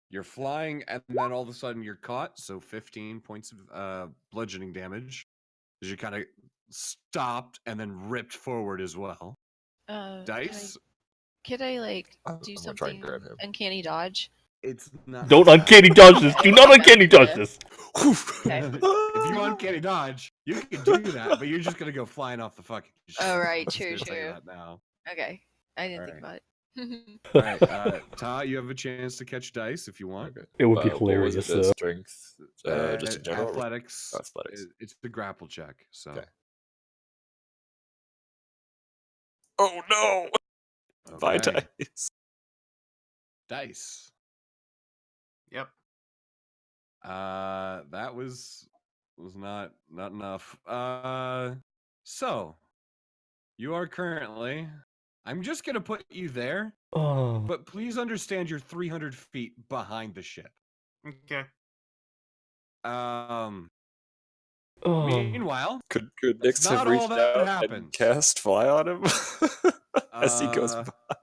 you're flying, and then all of a sudden you're caught. So 15 points of bludgeoning damage. Because you kind of stopped and then ripped forward as well. Dice. Could I like I'm do gonna try and something grab him. uncanny dodge? It's not. Don't uncanny dodge this! Do not uncanny dodge this! Okay. If you uncanny dodge, you can do that, but you're just gonna go flying off the fucking ship. Oh, right, I'm just true, gonna tell you true. that now. Okay, I didn't think Alright. about it. All right, Ta, you have a chance to catch dice if you want. Okay. It would be What was hilarious it? though. Strength, just in general. Athletics. Athletics. It's the grapple check. So. Okay. Oh no! Bye Okay. dice. Dice. Yep. That was not enough. So you are currently. I'm just gonna put you there, Oh, but please understand you're 300 feet behind the ship. Okay. oh. Meanwhile, Could That's Nyx have not all reached that out and happens. cast fly on him as he goes uh, by?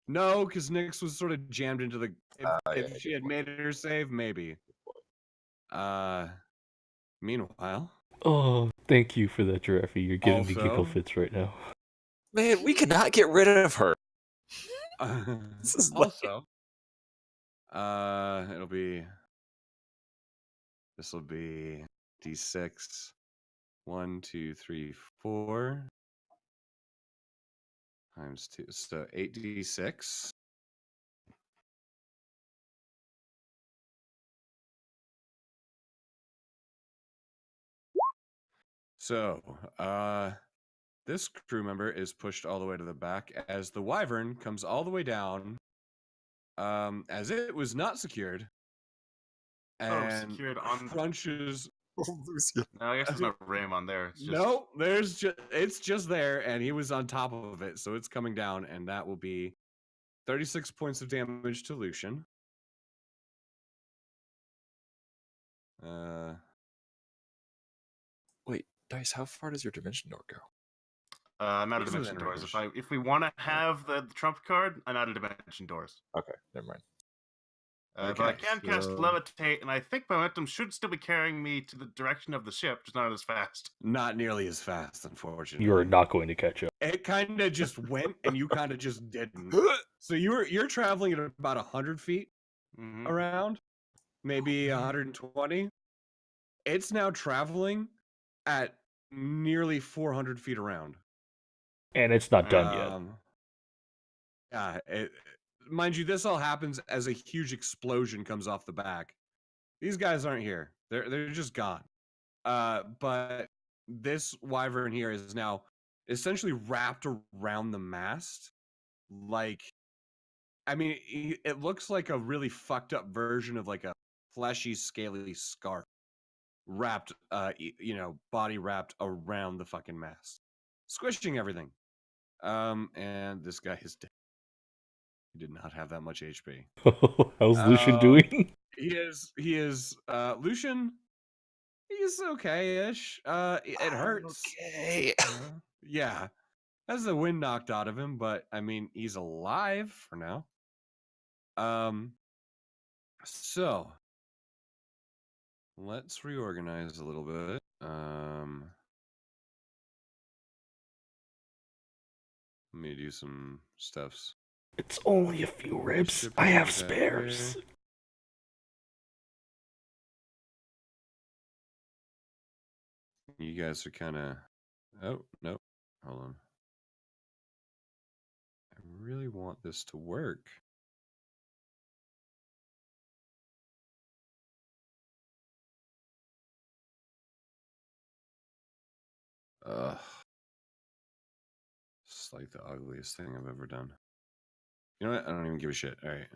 no, because Nyx was sort of jammed into the. If, Yeah, if she good had point. made her save, maybe. Meanwhile, Oh, thank you for that, Giraffe. You're giving me giggle Also- fits right now. Man, we cannot get rid of her. This is like- also, it'll be. This will be d6. 1, 2, 3, 4 times 2, so 8d6. So, this crew member is pushed all the way to the back as the Wyvern comes all the way down. As it was not secured. And secured on- crunches. No, I guess there's no ram on there. It's just... No, it's just there, and he was on top of it, so it's coming down, and that will be 36 points of damage to Lucian. Wait, Dice, how far does your dimension door go? I'm out of He's within dimension doors. range. If we want to have the trump card, I'm out of dimension doors. Okay, never mind. But I Okay, can cast so- levitate, and I think momentum should still be carrying me to the direction of the ship, just not as fast. Not nearly as fast, unfortunately. You are not going to catch up. It kind of just went, and you kind of just didn't. So you're traveling at about 100 feet Mhm. around, maybe 120. It's now traveling at nearly 400 feet around. And it's not done yet. Yeah, mind you, this all happens as a huge explosion comes off the back. These guys aren't here; they're just gone. But this Wyvern here is now essentially wrapped around the mast, like, I mean, it looks like a really fucked up version of like a fleshy, scaly scarf wrapped, body wrapped around the fucking mast, squishing everything. And this guy is dead. He did not have that much HP. How's Lucian doing? He is Lucian. He's okay-ish. It hurts. Okay. Yeah. Has the wind knocked out of him, but I mean, he's alive for now. So let's reorganize a little bit. Let me do some stuffs. It's only a few ribs. I have spares. You guys are kind of. Oh, no. Hold on. I really want this to work. Ugh. It's like the ugliest thing I've ever done. You know what? I don't even give a shit. All right.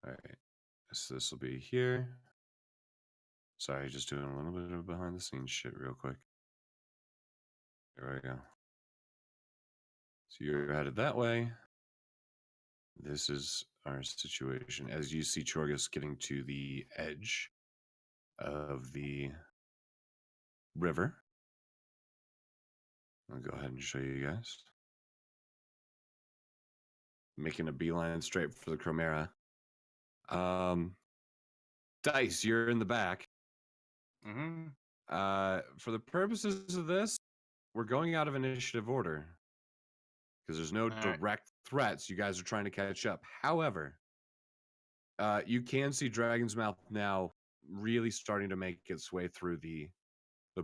All right. So this will be here. Sorry, just doing a little bit of behind the scenes shit real quick. There we go. So you're headed that way. This is our situation. As you see Chorgus getting to the edge of the river. I'll go ahead and show you guys. Making a beeline straight for the Chimera. Dice, you're in the back. Mm-hmm. For the purposes of this, we're going out of initiative order because there's no direct threats. You guys are trying to catch up. However, you can see Dragon's Mouth now really starting to make its way through the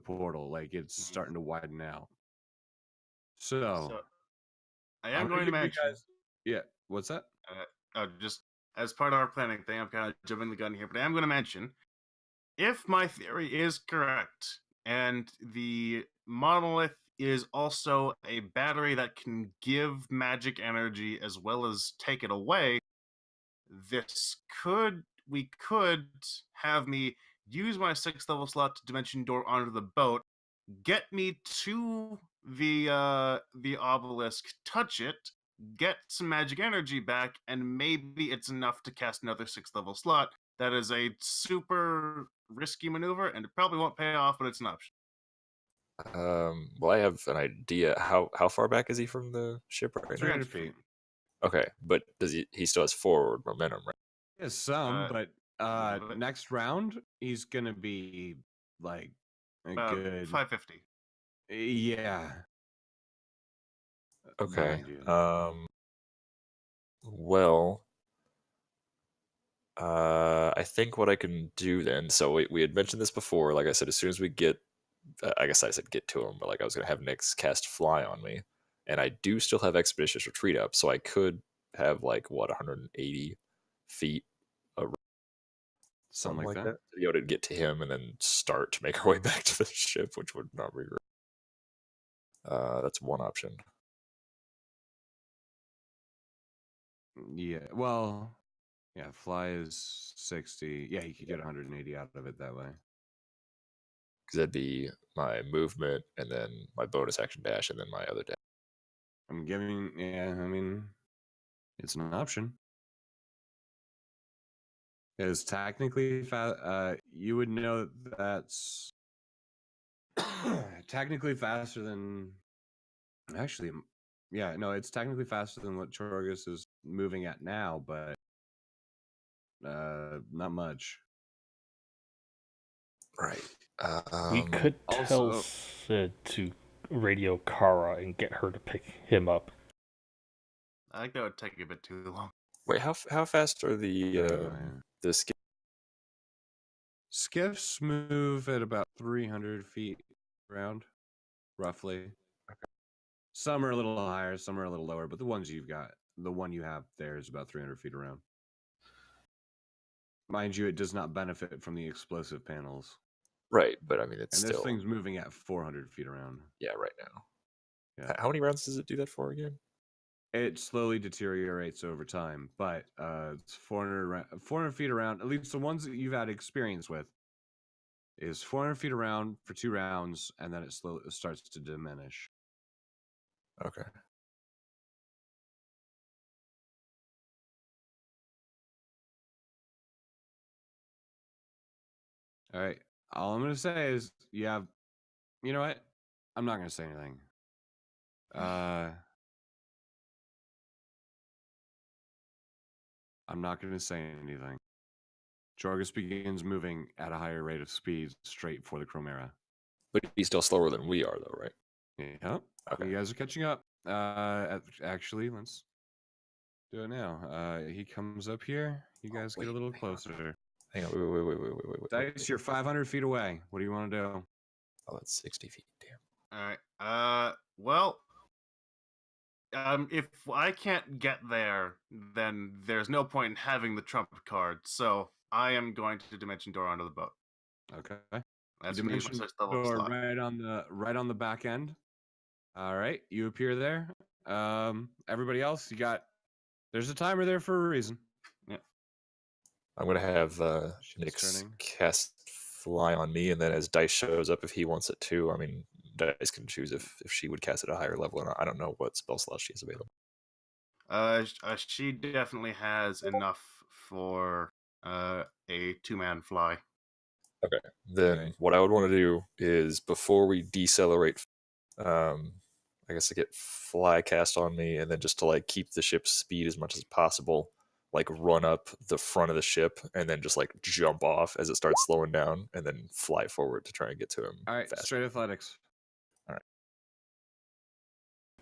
portal. Like it's starting to widen out. So I am going to mention. Yeah, what's that? Just as part of our planning thing, I'm kind of jumping the gun here, but I am going to mention, if my theory is correct, and the monolith is also a battery that can give magic energy as well as take it away, we could have me use my 6th level slot to dimension door onto the boat, get me to the obelisk, touch it, get some magic energy back, and maybe it's enough to cast another 6th level slot. That is a super risky maneuver, and it probably won't pay off, but it's an option. Well, I have an idea. How far back is he from the ship right now? 300 feet. Okay, but does he still has forward momentum, right? He has some, but next round he's gonna be like a good 550. Yeah. Okay. Well, I think what I can do then. So we had mentioned this before. Like I said, as soon as we get, I guess I said get to him, but like I was gonna have Nyx cast Fly on me, and I do still have Expeditious Retreat up, so I could have like 180 feet. Something like that. To be able to get to him and then start to make our way back to the ship, which would not be great. That's one option. Yeah, well, yeah, Fly is 60. Yeah, you could get 180 out of it that way. Because that'd be my movement and then my bonus action dash and then my other dash. I mean, it's an option. Because technically, you would know that's technically faster than. Actually, yeah, no, it's technically faster than what Chorgus is moving at now, but not much. Right. We could tell Sid to radio Kara and get her to pick him up. I think that would take a bit too long. Wait, how fast are the skiffs? Skiffs move at about 300 feet around, roughly. Okay. Some are a little higher, some are a little lower, but the one you have there is about 300 feet around. Mind you, it does not benefit from the explosive panels. Right, but I mean, it's and still... this thing's moving at 400 feet around. Yeah, right now. Yeah. How many rounds does it do that for again? It slowly deteriorates over time, but it's 400 feet around. At least the ones that you've had experience with is 400 feet around for 2 rounds, and then it slowly starts to diminish. Okay. All right. All I'm gonna say is you have. You know what? I'm not gonna say anything. I'm not gonna say anything. Jorgus begins moving at a higher rate of speed straight for the Chromera. But he's still slower than we are, though, right? Yep. Okay. You guys are catching up. Actually, let's do it now. He comes up here. You guys get a little closer. Hang on. Wait. Dice, you're 500 feet away. What do you want to do? Oh, that's 60 feet. Damn. All right. Well, if I can't get there, then there's no point in having the trumpet card. So I am going to dimension door onto the boat. Okay. That's Dimension me, my level door slot. right on the back end. All right, you appear there. Everybody else, there's a timer there for a reason. I'm gonna have Ship's Nyx turning. cast fly on me, and then as Dice shows up, if he wants it too, I mean, Dice can choose if she would cast at a higher level or not. I don't know what spell slots she has available. She definitely has enough for a 2-man fly. Okay. Then what I would want to do is before we decelerate, I guess to get fly cast on me, and then just to like keep the ship's speed as much as possible, like run up the front of the ship and then just like jump off as it starts slowing down, and then fly forward to try and get to him. All right, faster. straight athletics.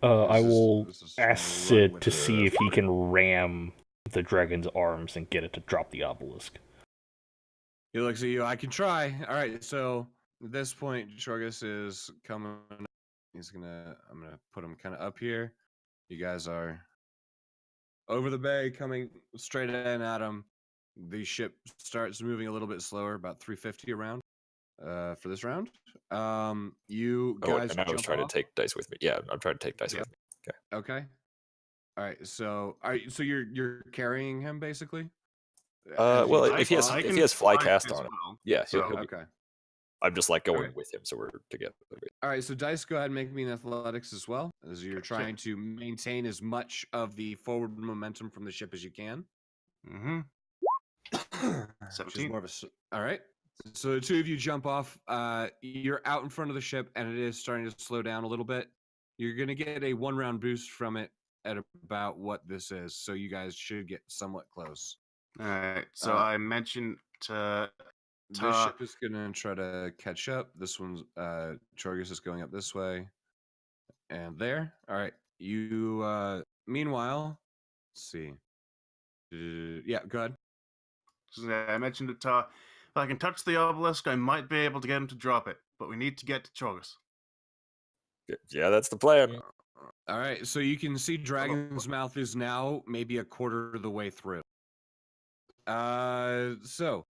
I will this is ask run Sid with to the- see if he can ram the dragon's arms and get it to drop the obelisk. He looks at you. I can try. All right. So at this point, Jorgus is coming. I'm gonna put him kind of up here. You guys are over the bay, coming straight in at him. The ship starts moving a little bit slower, about 350 around. For this round, you guys. And I was jump trying off. to take Dice with me. Yeah, I'm trying to take Dice Yeah. with me. Okay. All right. So, so you're carrying him basically. Well, I if he has can if he has fly fly cast as on it, well, yeah, so- he'll be, Okay. I'm just like going Alright. with him, so we're together. All right, so Dice, go ahead and make me an athletics as well, as you're Sure. trying to maintain as much of the forward momentum from the ship as you can. Mm-hmm. Which is 17. more of all right. So the two of you jump off. You're out in front of the ship, and it is starting to slow down a little bit. You're gonna get a 1-round boost from it at about what this is, so you guys should get somewhat close. All right. So Uh, I mentioned to This ship is gonna try to catch up. This one's Jorgus is going up this way. And there. All right. You meanwhile, let's see. Yeah, go ahead. I mentioned to Ta, if I can touch the obelisk, I might be able to get him to drop it. But we need to get to Chorgus. Yeah, that's the plan. All right, so you can see Dragon's Mouth is now maybe a quarter of the way through. So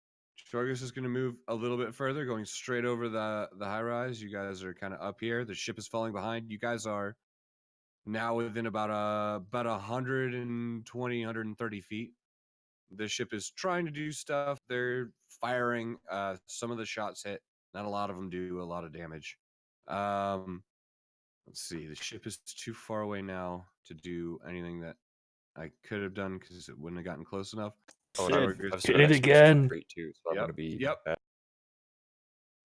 Jorgus is going to move a little bit further, going straight over the high rise. You guys are kind of up here. The ship is falling behind. You guys are now within about 120, 130 feet. The ship is trying to do stuff. They're firing. Some of the shots hit. Not a lot of them do a lot of damage. Let's see. The ship is too far away now to do anything that I could have done because it wouldn't have gotten close enough. Oh, Sid, and Jorgus- I've did it expedition again. rate too, so I'm Yep, gonna be. yep.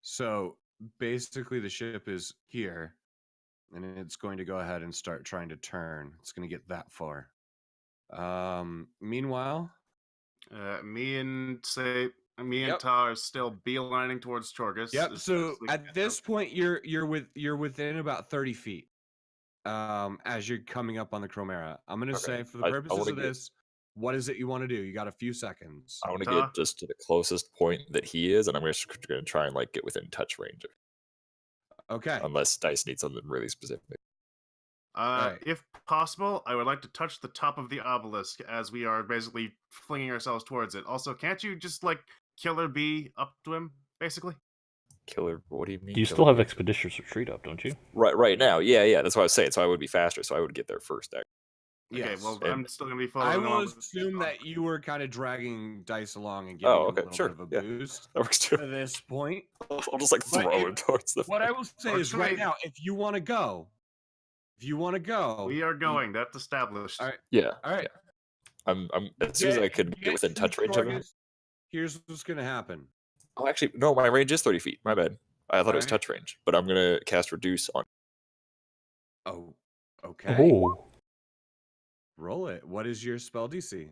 So basically, the ship is here, and it's going to go ahead and start trying to turn. It's going to get that far. Meanwhile, Me and Yep. Ta are still beelining towards Chorgus. yep. as So fast as we at can. this point, you're within about 30 feet. As you're coming up on the Chromera, I'm going to Okay. say for the I purposes wanna of get- this, what is it you want to do? You got a few seconds. I want to Ta? get just to the closest point that he is, and I'm just going to try and like get within touch range, Okay. unless Dice needs something really specific. Alright. If possible, I would like to touch the top of the obelisk as we are basically flinging ourselves towards it. Also, can't you just like killer bee up to him, basically? Killer, what do you mean? You still killer have bee? Expeditious Retreat up, don't you? Right now. Yeah. That's what I was saying. So I would be faster. So I would get there first. Actually. Okay, Yes. well, And- I'm still gonna be I following will along with assume the- that you were kind of dragging Dice along and giving Oh, him okay, a little sure, bit of a yeah. boost That works to too. this point. I'll just like But throw if- him towards the. What I will say is right Actually- now, if you want to go, We are going. That's established. Alright. Yeah. All right. I'm as soon as I could get within to touch range of him. Jorgus, here's what's going to happen. Oh, actually, no, my range is 30 feet. My bad. I thought it was Alright. touch range, but I'm going to cast Reduce on. Oh, okay. Oh, Roll it. What is your spell DC?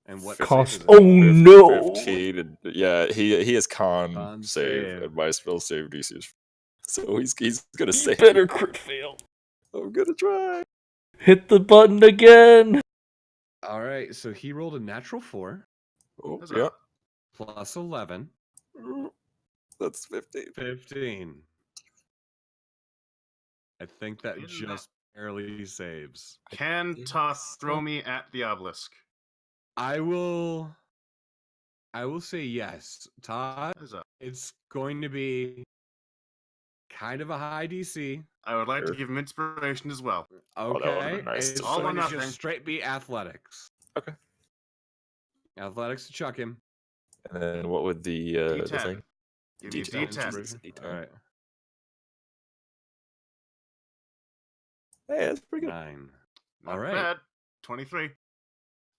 And what Cost- save is it? Oh, no. 15. And, yeah, he has con Con save, save. and my spell save DC is. So he's going to You save. better crit fail. I'm going to try. Hit the button again. All right, so he rolled a natural 4 Oh, Huzzah. yeah. plus 11, That's 15. 15. I think that In just barely saves. Can think Toth throw so. me at the obelisk? I will say yes. Todd, Huzzah. it's going to be kind of a high DC. I would like to Sure. give him inspiration as well. Oh, that would've Okay. been nice It's to All or going to nothing. just straight be athletics. Okay. Athletics to chuck him. And then what would the D10. thing? Give you D10. D10. Jesus, D10. All right. Hey, that's pretty good. 9. Not All right. bad. 23.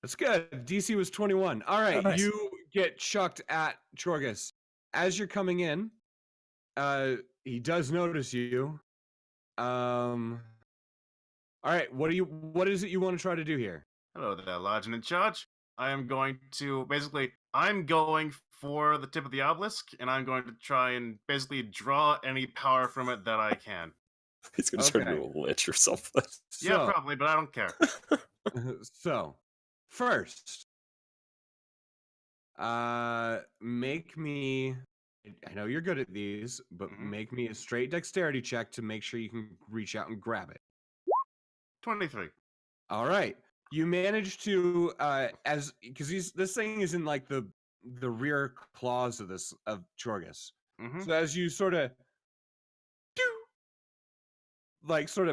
That's good. DC was 21. All right, nice. you get chucked at Chorgus. As you're coming in, he does notice you. All right, what is it you want to try to do here? Hello there, Lodgin in charge. I am going to I'm going for the tip of the obelisk, and I'm going to try and basically draw any power from it that I can. He's going to turn Okay. into a lich or something. Yeah, So, probably, but I don't care. so first, make me. I know you're good at these, but Mhm. make me a straight dexterity check to make sure you can reach out and grab it. 23. All right, you manage to because this thing is in like the rear claws of Chorgus. Mm-hmm. So as you sort of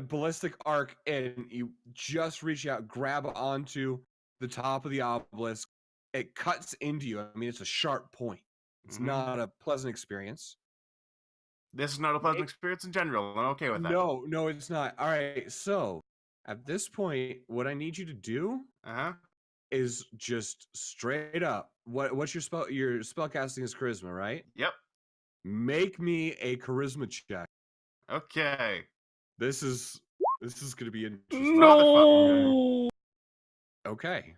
ballistic arc and you just reach out, grab onto the top of the obelisk, it cuts into you. I mean, it's a sharp point. It's Mhm. not a pleasant experience. This is not a pleasant experience in general. I'm okay with that. No, it's not. All right, so at this point, what I need you to do Uh-huh. is just straight up. What's your spell? Your spell casting is charisma, right? Yep. Make me a charisma check. Okay. This is gonna be interesting. No. Okay.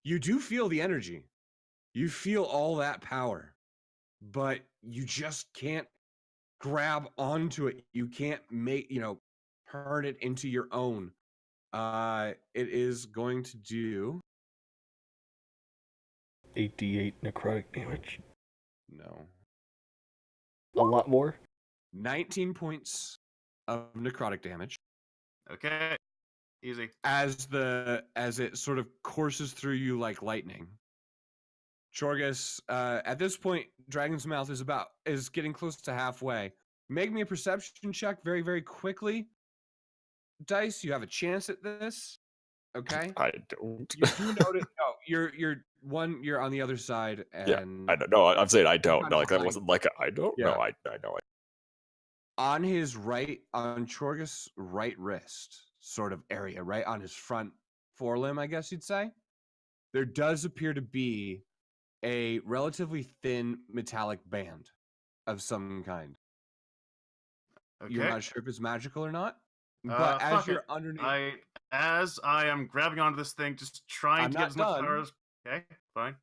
You do feel the energy. You feel all that power, but you just can't grab onto it. You can't turn it into your own. It is going to do 8d8 necrotic damage. no A lot more. 19 points of necrotic damage Okay. Easy. as it sort of courses through you like lightning. Chorgus, at this point, Dragon's Mouth is getting close to halfway. Make me a perception check very, very quickly. Dice, you have a chance at this. Okay. I don't. You do notice. No, you're on the other side, Yeah, and I don't. No, I'm saying I don't. kinda No, like that behind. wasn't like I don't. Yeah. No, I know. On his right, on Chorgus' right wrist, sort of area, right on his front forelimb, I guess you'd say, there does appear to be a relatively thin metallic band of some kind. Okay. You're not sure if it's magical or not, but as fuck you're it. underneath, As I am grabbing onto this thing, just trying I'm to not get as much done. power as. Okay, fine.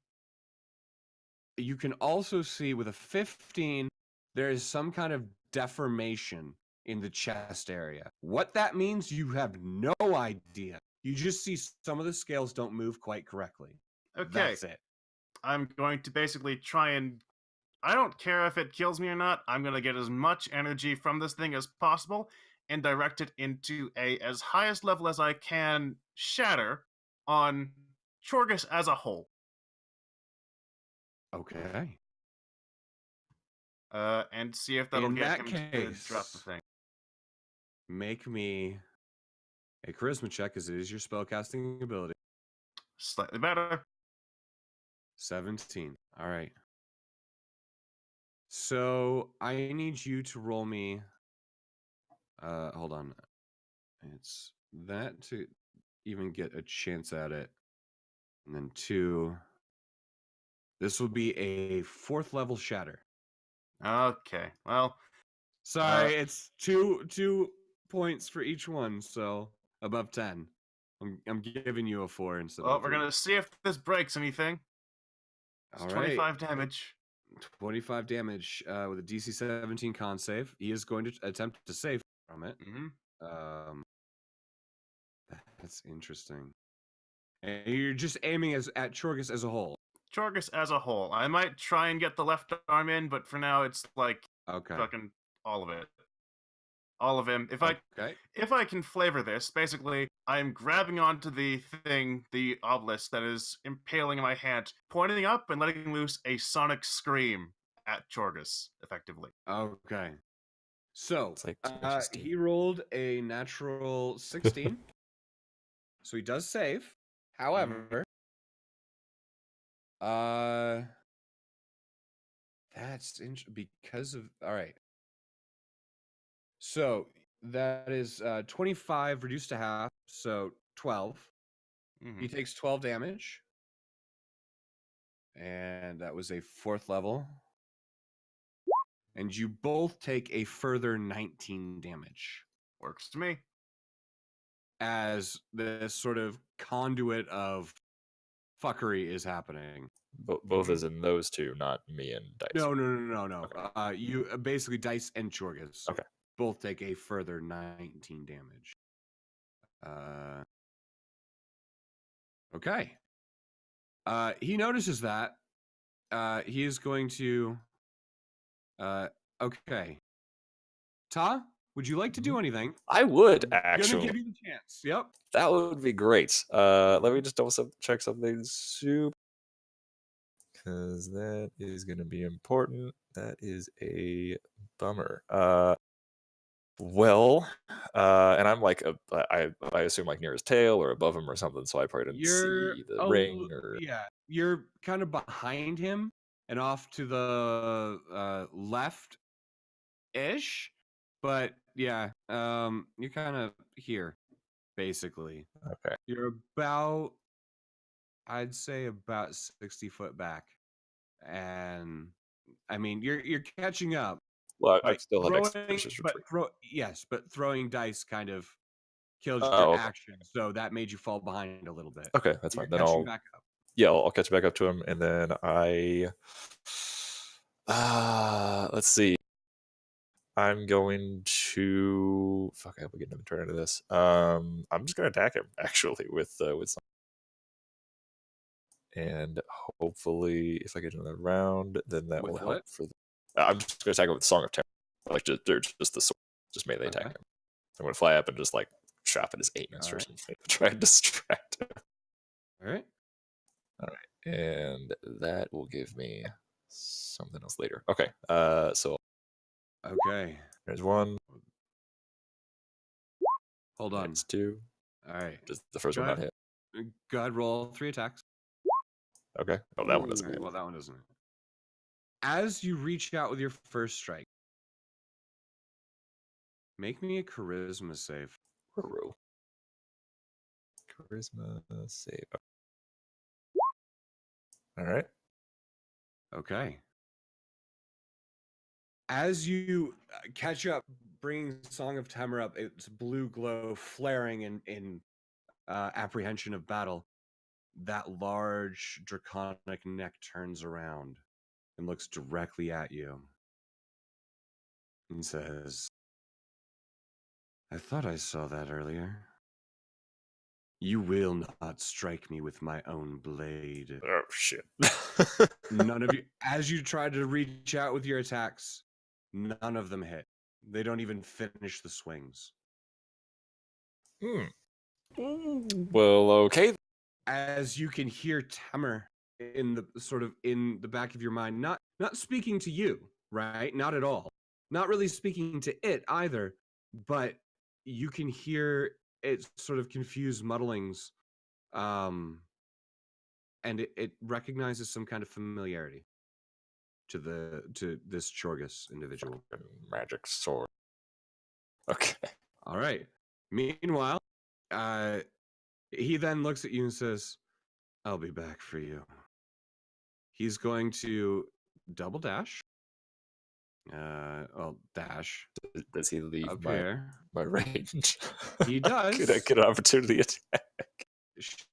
you can also see with a 15, there is some kind of deformation in the chest area. What that means, you have no idea. You just see some of the scales don't move quite correctly. Okay. That's it. I'm going to basically try and. I don't care if it kills me or not. I'm going to get as much energy from this thing as possible and direct it into as highest level as I can shatter on Chorgus as a whole. Okay. And see if that'll In get that him to drop the case- thing. Make me a charisma check, as it is your spellcasting ability. Slightly better. 17. All right. So I need you to roll me. Hold on. It's that to even get a chance at it, and then 2. This will be a 4th level shatter. Okay. Well, Sorry, it's two points for each one, so above 10. I'm giving you a 4 instead of a we're 3. gonna see if this breaks anything. It's All right. 25 damage. 25 damage with a DC 17 con save. He is going to attempt to save from it. Mm-hmm. That's interesting. And you're just aiming at Chorgus as a whole. Chorgus as a whole. I might try and get the left arm in, but for now it's like Okay. fucking all of it. All of him. If I can flavor this, basically, I'm grabbing onto the thing, the obelisk that is impaling in my hand, pointing up and letting loose a sonic scream at Chorgus, effectively. Okay. So It's like too much esteem. he rolled a natural 16, so he does save. However, that's because of all right. So that is 25 reduced to half, so 12. He takes 12 damage. And that was a 4th level. And you both take a further 19 damage. Works to me. As this sort of conduit of fuckery is happening. Both as in those two, not me and Dice. No. Okay. You basically Dice and Chorgus. Okay. Both take a further 19 damage. Okay. He notices that. He is going to. Okay. Ta, would you like to do anything? I would I'm actually. gonna give you the chance. Yep. That would be great. Let me just double check something super, because that is going to be important. That is a bummer. Well, and I'm like, I assume like near his tail or above him or something, so I probably didn't see the ring or. Yeah, you're kind of behind him and off to the left-ish, but yeah, you're kind of here, basically. Okay. You're about, I'd say, about 60 foot back, and I mean, you're catching up. Well, I But still have throwing, expeditious but retreat. but throwing dice kind of killed Oh, your okay. action, so that made you fall behind a little bit. Okay, that's You're fine. Then catching back up. Yeah, I'll catch back up to him, and then let's see. I'm going to fuck. I hope we get another turn into this. I'm just gonna attack him actually with some, and hopefully, if I get another round, then that will help for. I'm just gonna attack him with Song of Terror, like they're just the sword, just melee attack him. I'm gonna fly up and just like chop at his anus or something to try and distract him. All right. And that will give me something else later. Okay. So. Okay. There's one. Hold on. That's 2. All right. Just the first one not hit. Go ahead, roll 3 attacks. Okay. Oh, that one doesn't hit. Well, that one doesn't hit. As you reach out with your first strike, make me a charisma save. Charisma save. All right. Okay. As you catch up, bringing Song of Temur up, its blue glow flaring in apprehension of battle, that large draconic neck turns around and looks directly at you and says, I thought I saw that earlier. You will not strike me with my own blade. Oh, shit. None of you, as you try to reach out with your attacks, none of them hit. They don't even finish the swings. Well, okay. As you can hear Temur in the back of your mind, not speaking to you, right? Not at all. Not really speaking to it either, but you can hear its sort of confused muddlings, and it recognizes some kind of familiarity to this Chorgus individual. Magic sword. Okay. All right. Meanwhile, he then looks at you and says, I'll be back for you. He's going to double dash. Dash Does he leave up my here. range? He Could I does. get an opportunity attack?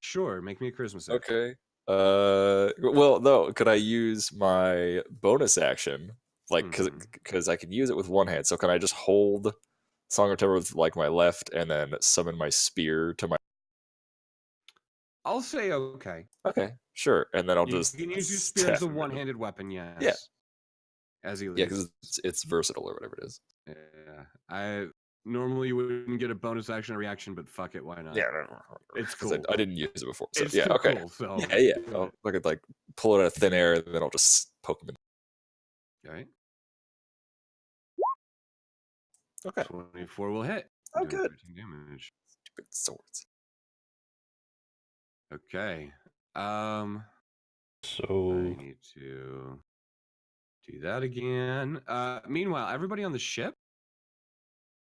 Sure, make me a charisma save. Okay. Well, no. Could I use my bonus action? Like, because I can use it with one hand. So can I just hold Song of Terror with like my left, and then summon my spear to my? I'll say okay. Okay, sure. And then I'll You just can use your spear stab as a him in the- one-handed weapon, yes. Yeah. As he leaves. Yeah, because it's versatile or whatever it is. Yeah. I normally wouldn't get a bonus action or reaction, but fuck it, why not? Yeah, It's 'cause cool. I didn't use it before. So It's yeah, too okay. cool, so Yeah. do I'll it. look at like pull it out of thin air, and then I'll just poke him in. Okay. Okay. 24 will hit. Oh, Doing good. 13 damage. Stupid swords. Okay. I So need to do that again. Meanwhile, everybody on the ship,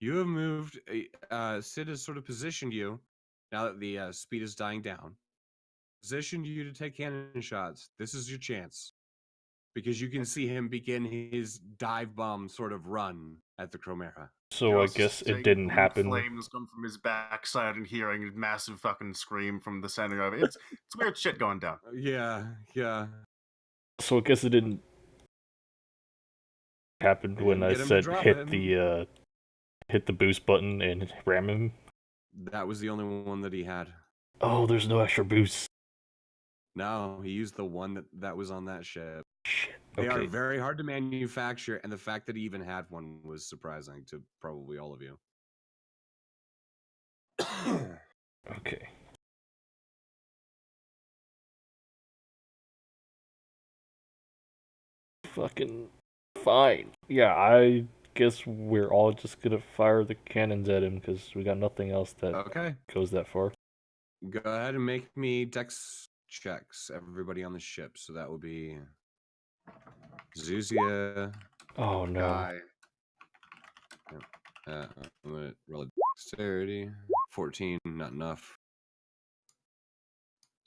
you have moved. Sid has sort of positioned you now that the speed is dying down. Positioned you to take cannon shots. This is your chance because you can see him begin his dive bomb sort of run at the Chromera. I guess it didn't happen. Flames come from his backside and hearing a massive fucking scream from the center of it. It's weird shit going down. Yeah. So I guess it didn't happen You when didn't I get him to said drop hit him. the boost button and ram him. That was the only one that he had. Oh, there's no extra boost. No, he used the one that was on that ship. Shit. They are Okay. very hard to manufacture, and the fact that he even had one was surprising to probably all of you. Okay. Fucking fine. Yeah, I guess we're all just gonna fire the cannons at him because we got nothing else that Okay. goes that far. Go ahead and make me dex checks, everybody on the ship. So that would be Zuzia, Oh no. Guy. Yep. I'm gonna roll a dexterity. 14, not enough.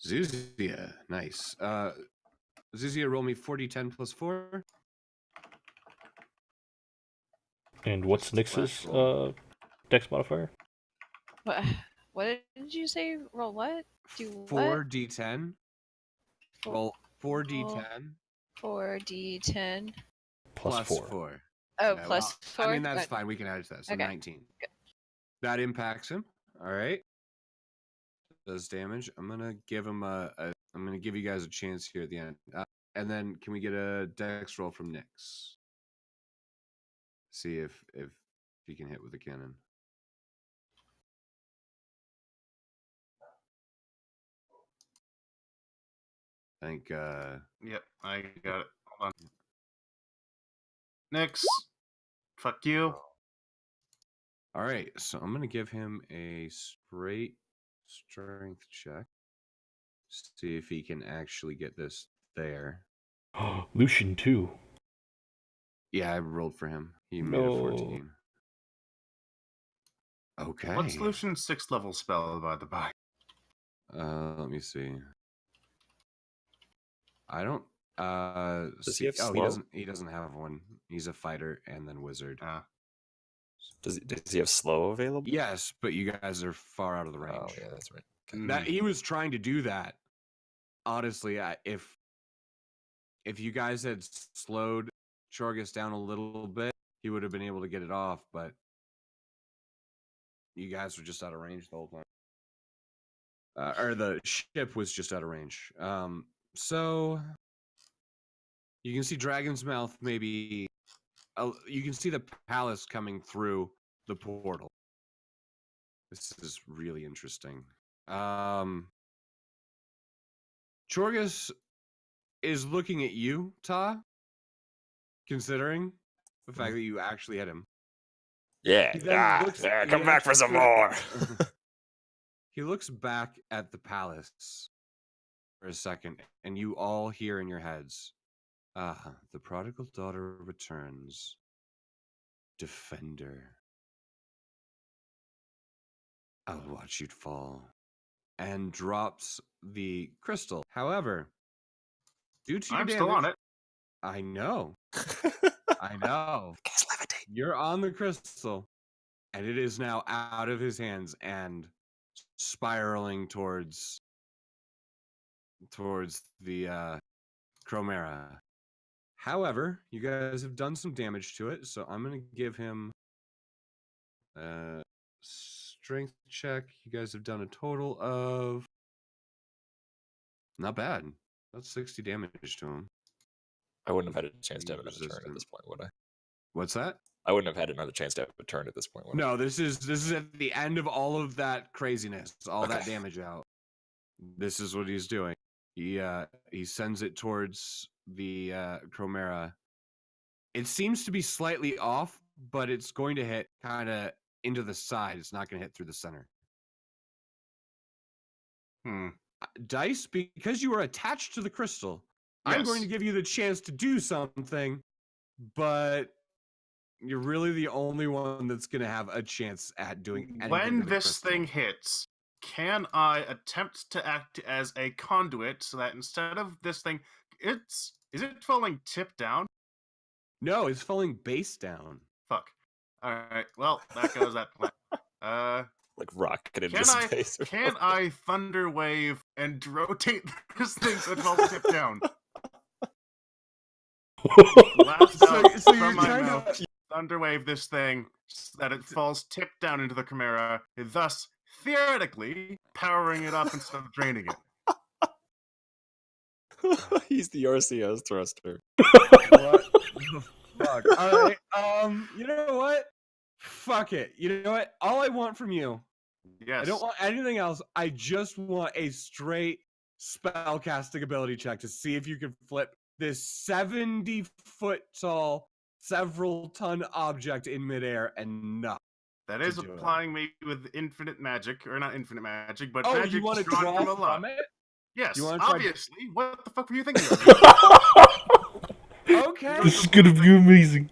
Zuzia, nice. Zuzia, roll me 40, 10 plus 4. And what's Just flash Nyx's roll. dex modifier? What did you say? Roll what? Do what? 4d10. Four- Roll 4d10 4d10. Plus 4. 4. Oh, Yeah, plus well, 4. I mean, that's fine. We can add to that. So Okay. 19. That impacts him. All right. Does damage. I'm gonna give him I'm gonna give you guys a chance here at the end. And then can we get a dex roll from Nyx? See if he can hit with a cannon. I think Yep, I got it. Hold on. Nyx, fuck you. all right, so I'm gonna give him a straight strength check. See if he can actually get this there. Lucian too. Yeah, I rolled for him. He made a No. 14. Okay. What's Lucian's 6th level spell, by the by? Let me see. I don't. Does he have he slow? doesn't. He doesn't have one. He's a fighter and then wizard. Does he have slow available? Yes, but you guys are far out of the range. Oh yeah, that's right. Okay. That he was trying to do that. Honestly, if you guys had slowed Chorgus down a little bit, he would have been able to get it off. But you guys were just out of range the whole time. Or the ship was just out of range. So you can see Dragon's Mouth. Maybe you can see the palace coming through the portal. This is really interesting. Chorgus is looking at you, Ta, considering the fact that you actually hit him. Yeah. He then looks- Come yeah, back for some yeah. more. He looks back at the palace for a second, and you all hear in your heads, the prodigal daughter returns. Defender. I'll watch you fall. And drops the crystal. However, Due to your I'm damage, still on it. I know. I know. Guys, levitate. You're on the crystal, and it is now out of his hands and spiraling towards the Chromera. However, you guys have done some damage to it, so I'm gonna give him a strength check. You guys have done a total of not bad. That's 60 damage to him. I wouldn't have had a chance to have another turn Resistant. at this point, would I? What's that? I wouldn't have had another chance to have a turn at this point, would I? No, this is at the end of all of that craziness, all that Okay. damage out. This is what he's doing. He sends it towards the Chromera. It seems to be slightly off, but it's going to hit kind of into the side. It's not going to hit through the center. Dice, because you are attached to the crystal, I'm going to Yes. give you the chance to do something, but you're really the only one that's going to have a chance at doing anything. When to the this crystal. thing hits, can I attempt to act as a conduit so that instead of this thing, is it falling tip down? No, it's falling base down. Fuck. All right. Well, that goes that plan. Like rocket into Can I space. or can something. I thunder wave and rotate this thing so it falls tip down? Blast So- out so you're from my trying to- mouth, thunder wave this thing so that it falls tip down into the Chimera, thus theoretically powering it up instead of draining it. He's the RCS thruster. What the fuck? All right. You know what? Fuck it. You know what? All I want from you, Yes. I don't want anything else. I just want a straight spellcasting ability check to see if you can flip this 70-foot tall, several ton object in midair and not. That to is do it. applying me with infinite magic, or not infinite magic, but Oh, magic you want to drawn draw from a lot. from it? Yes, You wanna try- obviously. What the fuck were you thinking of? Okay. This is gonna be amazing.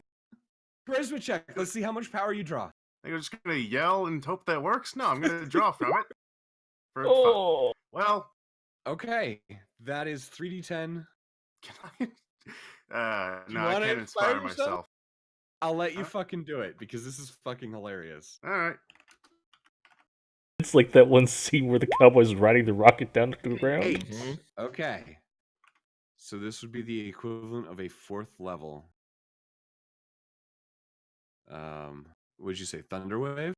Charisma check. Let's see how much power you draw. You're just gonna yell and hope that works? No, I'm gonna draw from it. For Oh, well, Okay. That is 3d10. can I? You No, I wanna can't inspire inspire yourself? myself. I'll let you Huh? fucking do it because this is fucking hilarious. All right. it's like that one scene where the cowboy's riding the rocket down to the ground. 8. Mhm. Okay. So this would be the equivalent of a 4th level. Would you say Thunder Wave?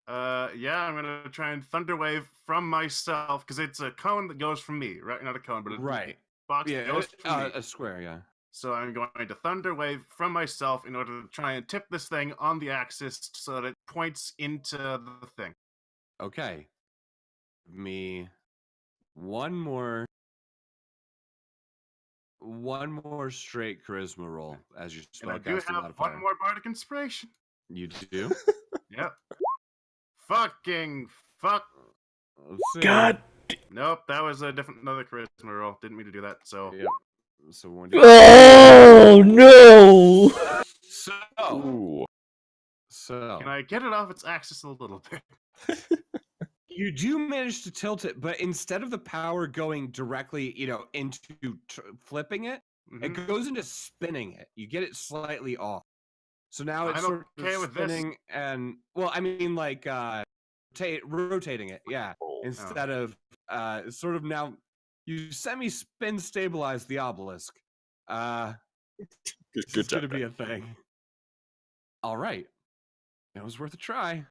Yeah, I'm gonna try and thunder wave from myself because it's a cone that goes from me, right? Not a cone, but a Right. box Yeah, that goes from me. a square, yeah. So I'm going to thunder wave from myself in order to try and tip this thing on the axis so that it points into the thing. Okay. Give me one more straight charisma roll as your And I do spellcasting have modifier. one more bardic inspiration. You do? Yep. Fucking fuck. Let's see. God. Nope, that was another charisma roll. Didn't mean to do that. So Yep. So one. Oh no! Ooh. So can I get it off its axis a little bit? you do manage to tilt it, but instead of the power going directly, into flipping it, Mhm. it goes into spinning it. You get it slightly off. So now it's I'm sort okay of with this. spinning and like rotating it, yeah. Oh. Instead of sort of now you semi-spin stabilize the obelisk. Good, This good is gonna job. be a thing. All right. That was worth a try.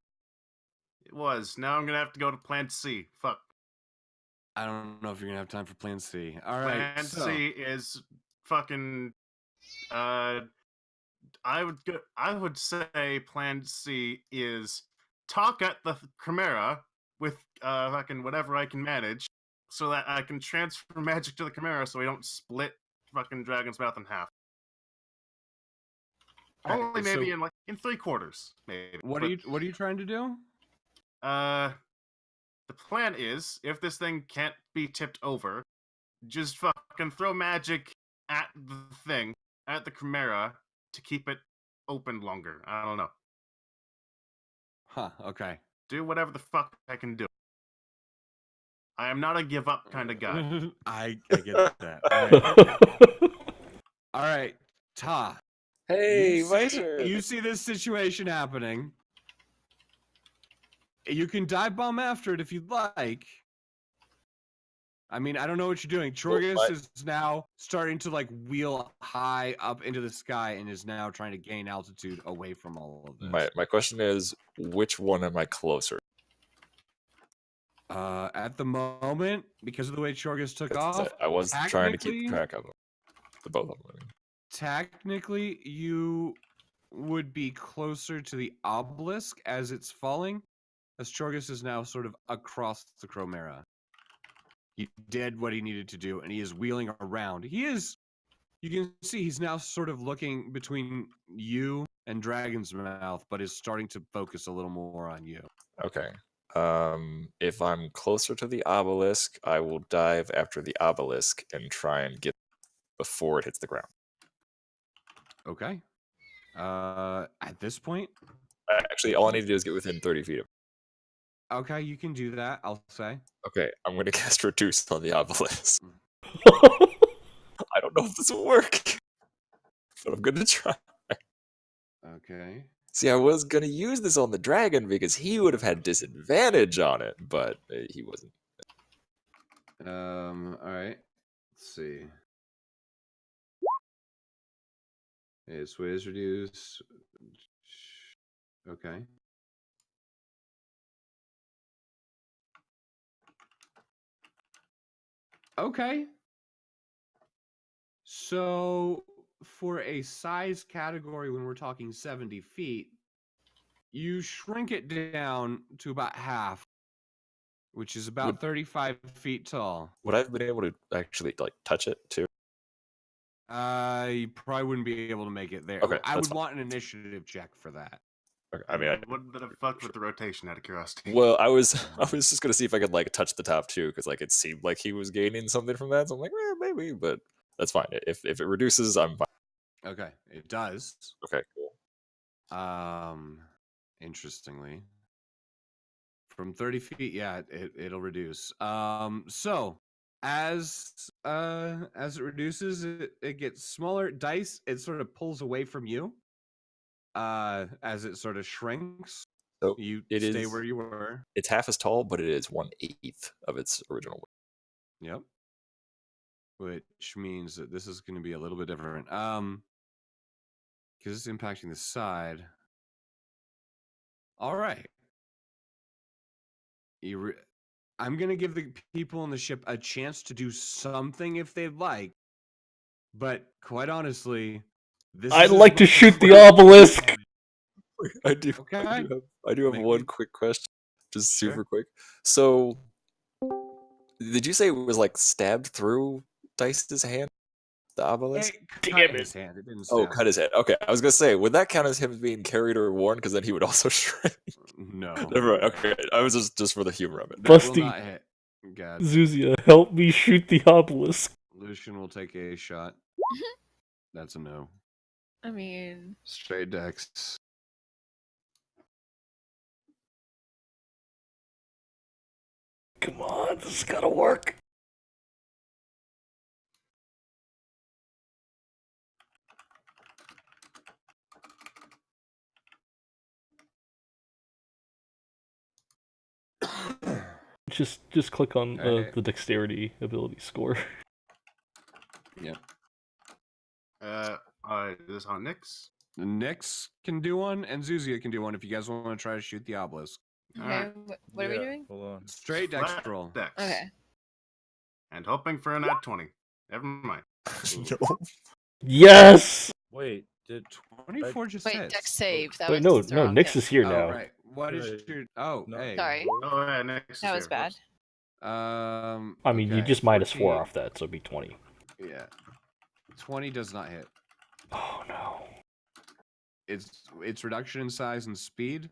It was. Now I'm gonna have to go to Plan C. Fuck. I don't know if you're gonna have time for Plan C. All right. Plan so- C is fucking. I would say Plan C is talk at the Chimera with fucking whatever I can manage, so that I can transfer magic to the Chimera, so we don't split fucking Dragon's Mouth in half. All right, Only maybe so in 3/4, maybe. what But, are you trying to do? The plan is, if this thing can't be tipped over, just fucking throw magic at the thing, at the Chimera, to keep it open longer. I don't know. Huh, okay. Do whatever the fuck I can do. I am not a give up kind of guy. I get that. All right. All right, Ta. Hey, you my see, turn. you see this situation happening. You can dive bomb after it if you'd like. I mean, I don't know what you're doing. Chorgus is now starting to like wheel high up into the sky and is now trying to gain altitude away from all of this. My question is, which one am I closer? At the moment, because of the way Chorgus took off, I was trying to keep technically- track of them. The both of them. technically you would be closer to the obelisk as it's falling, as Chorgus is now sort of across the Chromera. He did what he needed to do, and he is wheeling around. You can see he's now sort of looking between you and Dragon's Mouth, but is starting to focus a little more on you. Okay. If I'm closer to the obelisk, I will dive after the obelisk and try and get before it hits the ground. Okay. At this point, Actually, all I need to do is get within 30 feet of it. okay, you can do that, I'll say. Okay, I'm going to cast Reduce on the obelisk. I don't know if this will work, but I'm going to try. Okay. See, I was going to use this on the dragon because he would have had disadvantage on it, but he wasn't. All right. Let's see. It's ways reduce. Okay. Okay. So for a size category, when we're talking 70 feet, you shrink it down to about half, which is about 35 feet tall. Would I have been able to actually like touch it too? You probably wouldn't be able to make it there. Okay, I that's would fine. want an initiative check for that. Okay, I mean, What the fuck with the rotation? Out of curiosity. well, I was just gonna see if I could like touch the top too, because like it seemed like he was gaining something from that. So I'm like, maybe, but that's fine. If it reduces, I'm fine. Okay, it does. Okay, cool. Interestingly, from 30 feet, yeah, it'll reduce. So as it reduces, it gets smaller. Dice, it sort of pulls away from you. As it sort of shrinks, So you it stay is- where you were. It's half as tall, but it is 1/8 of its original weight. Yep. Which means that this is going to be a little bit different. Because it's impacting the side. All right. I'm going to give the people on the ship a chance to do something if they'd like. But quite honestly, this I'd is like to as much shoot as the we're- obelisk. I do. Okay. I do have Make one me- quick question, just Sure. super quick. So, did you say it was like stabbed through Dice's hand, the obelisk? It Damn cut it. his hand. It didn't Oh, stab. cut his head. Okay, I was gonna say, would that count as him being carried or worn? Because then he would also shrink. No. Never mind. Okay, I was just for the humor of it. That will Busty. not hit. God. Zuzia, help me shoot the obelisk. Lucian will take a shot. That's a no. I mean, Straight dex. Come on, this has gotta work. Just click on Alright. the dexterity ability score. Yep. This on Nyx. Nyx can do one, and Zuzia can do one if you guys want to try to shoot the obelisk. okay, Alright. what are we doing? Hold on. Straight dex Flat roll. Dex. Okay. And hoping for an at 20. Never mind. No. Yes. Wait, did 24 just Wait, hits. dex save. That Wait, was no, wrong. Nyx is here Oh, now. right. What is Right. your... Oh, No. hey. Sorry. Oh, yeah, Nyx is That was here. bad. Whoops. I mean, you okay, just minus 4 14. off that, so it'd be 20. Yeah. 20 does not hit. Oh no. It's reduction in size and speed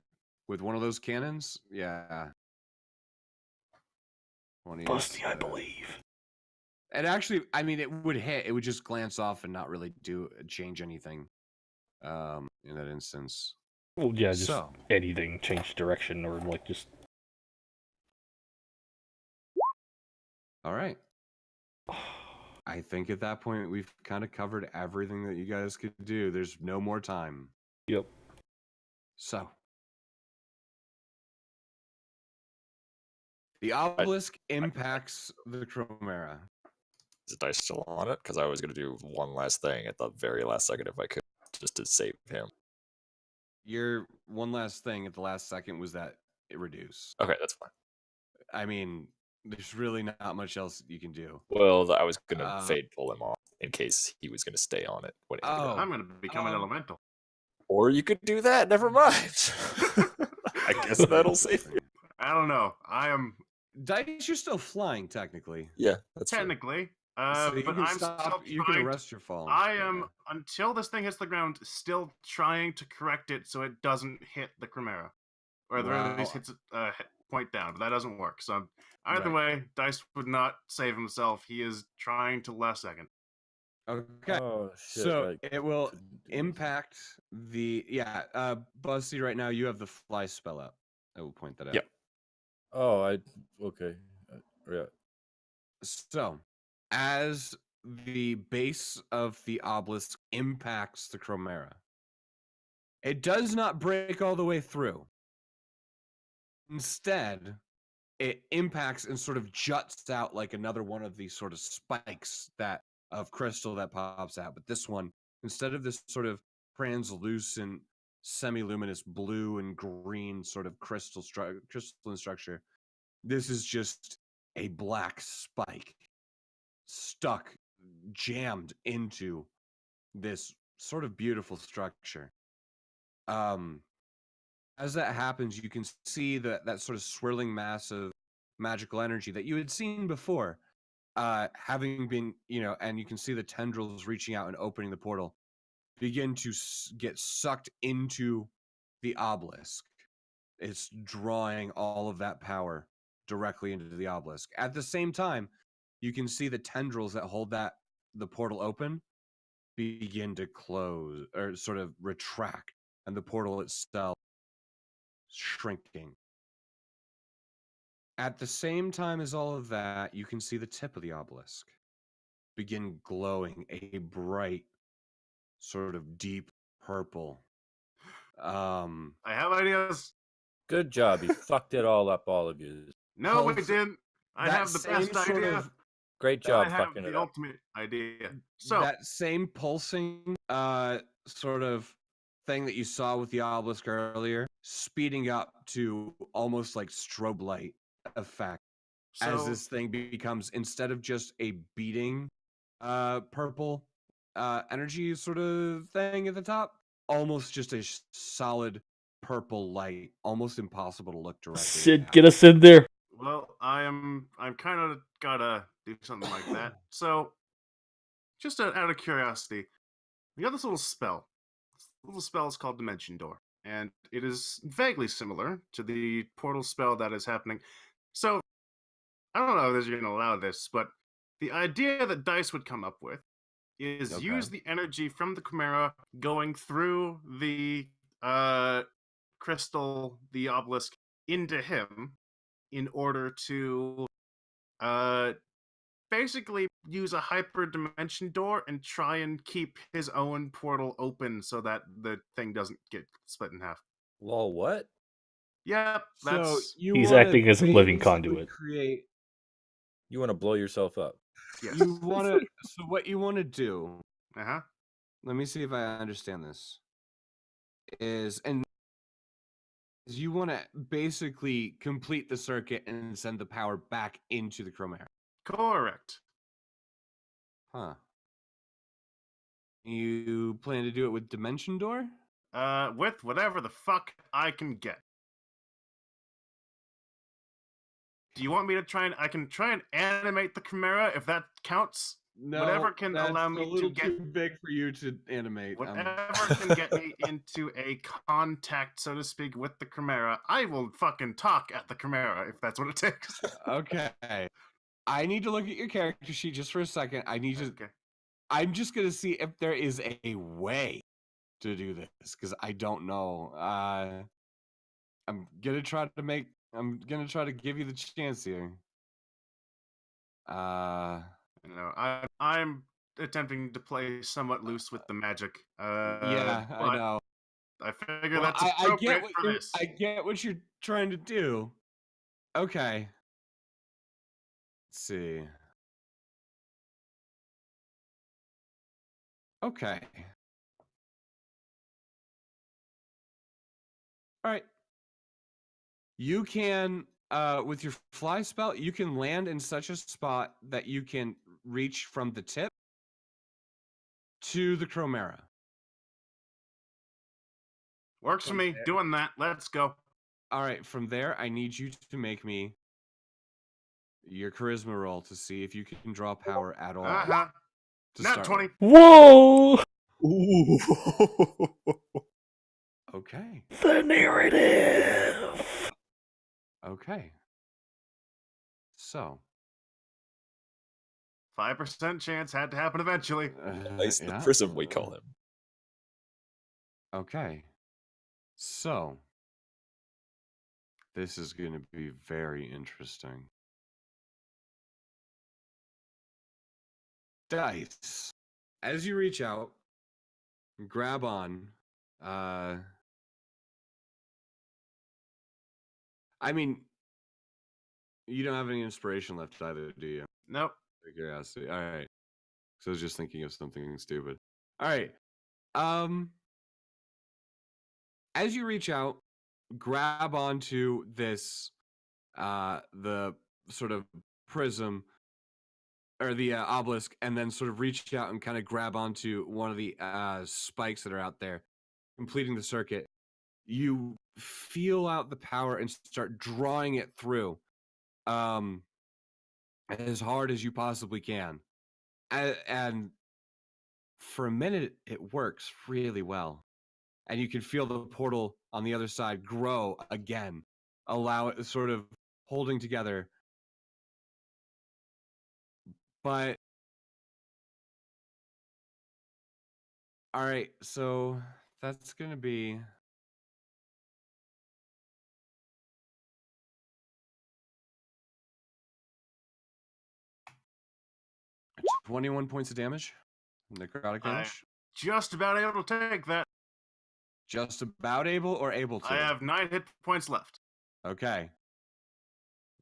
with one of those cannons. Yeah. 20 is, Busty, I believe. And actually, I mean, it would hit. It would just glance off and not really change anything. In that instance. Well, yeah, just So. anything, change direction, or like just All right. I think at that point we've kind of covered everything that you guys could do. There's no more time. Yep. So, the obelisk impacts the Chromera. Is the dice still on it? Because I was going to do one last thing at the very last second if I could, just to save him. Your one last thing at the last second was that it reduced. Okay, that's fine. I mean, there's really not much else you can do. Well, I was going to Uh, fade pull him off in case he was going to stay on it when he hit the ground. I'm going to become an elemental. Or you could do that. Never mind. I guess that'll save you. I don't know. I am Dice, you're still flying technically. Yeah, that's true. technically, So you but can I'm stop. still You can trying. arrest your fall. I am until this thing hits the ground, still trying to correct it so it doesn't hit the Chimera, or at least hits point down. But that doesn't work. So either way, Dice would not save himself. He is trying to last second. Okay. Oh shit! So I it will couldn't do this. impact the Buzzseed right now. You have the fly spell up. I will point that out. Yep. Oh, okay. Yeah. So, as the base of the obelisk impacts the Chromera, it does not break all the way through. Instead, it impacts and sort of juts out like another one of these sort of spikes that of crystal that pops out. But this one, instead of this sort of translucent, semi-luminous blue and green sort of crystalline structure, this is just a black spike stuck, jammed into this sort of beautiful structure. As that happens, you can see that sort of swirling mass of magical energy that you had seen before, having been, and you can see the tendrils reaching out and opening the portal, begin to get sucked into the obelisk. It's drawing all of that power directly into the obelisk. At the same time, you can see the tendrils that hold the portal open begin to close or sort of retract, and the portal itself shrinking. At the same time as all of that, you can see the tip of the obelisk begin glowing a bright, sort of deep purple. I have ideas. Good job. You fucked it all up, all of you. No, we Pulse- didn't. I that have the same best sort idea. of- Great I job have fucking the it up. ultimate idea. So that same pulsing sort of thing that you saw with the obelisk earlier, speeding up to almost like strobe light effect as this thing becomes, instead of just a beating purple energy sort of thing at the top, almost just a solid purple light, almost impossible to look directly Sid, at. get us in there. Well, I'm kind of gotta do something like that. So, just out of curiosity, we got this little spell. This little spell is called Dimension Door, and it is vaguely similar to the portal spell that is happening. So, I don't know if you're going to allow this, but the idea that Dice would come up with is use the energy from the Chimera going through the crystal, the obelisk, into him in order to basically use a hyper dimension door and try and keep his own portal open so that the thing doesn't get split in half. Lol, what? Yep, So that's He's acting as a living conduit. Create. You want to blow yourself up? yes. You want to. So what you want to do? Uh-huh. Let me see if I understand this. Is you want to basically complete the circuit and send the power back into the Chromera. Correct. Huh. You plan to do it with Dimension Door? With whatever the fuck I can get. Do you want me to try and I can try and animate the Chimera if that counts? No, Whatever can that's allow me a little to get too big for you to animate. whatever can get me into a contact, so to speak, with the Chimera. I will fucking talk at the Chimera if that's what it takes. Okay. I need to look at your character sheet just for a second. I need to. Okay. I'm just gonna see if there is a way to do this because I don't know. I'm gonna try to give you the chance here. I'm attempting to play somewhat loose with the magic. Yeah, I but know. I figure Well, that's I appropriate get what for you're, this. I get what you're trying to do. Okay. Let's see. Okay. All right. You can, with your fly spell, you can land in such a spot that you can reach from the tip to the Chromera. Works for me. Doing that. Let's go. All right. From there, I need you to make me your charisma roll to see if you can draw power at all. Uh-huh. To Not start 20. with. Whoa! Ooh. Okay. The narrative. Okay. So. 5% chance had to happen eventually. Nice, the Yeah. prism we call him. Okay. So. This is going to be very interesting. Dice. As you reach out, grab on. I mean, you don't have any inspiration left either, do you? Nope. Out of curiosity. All right. So I was just thinking of something stupid. All right. As you reach out, grab onto this, the sort of prism or the obelisk, and then sort of reach out and kind of grab onto one of the spikes that are out there, completing the circuit. You feel out the power and start drawing it through, as hard as you possibly can, and for a minute it works really well, and you can feel the portal on the other side grow again, allow it sort of holding together. But all right, so that's gonna be 21 points of damage, necrotic damage. Just about able to take that. Just about able or able to? I have 9 hit points left. Okay.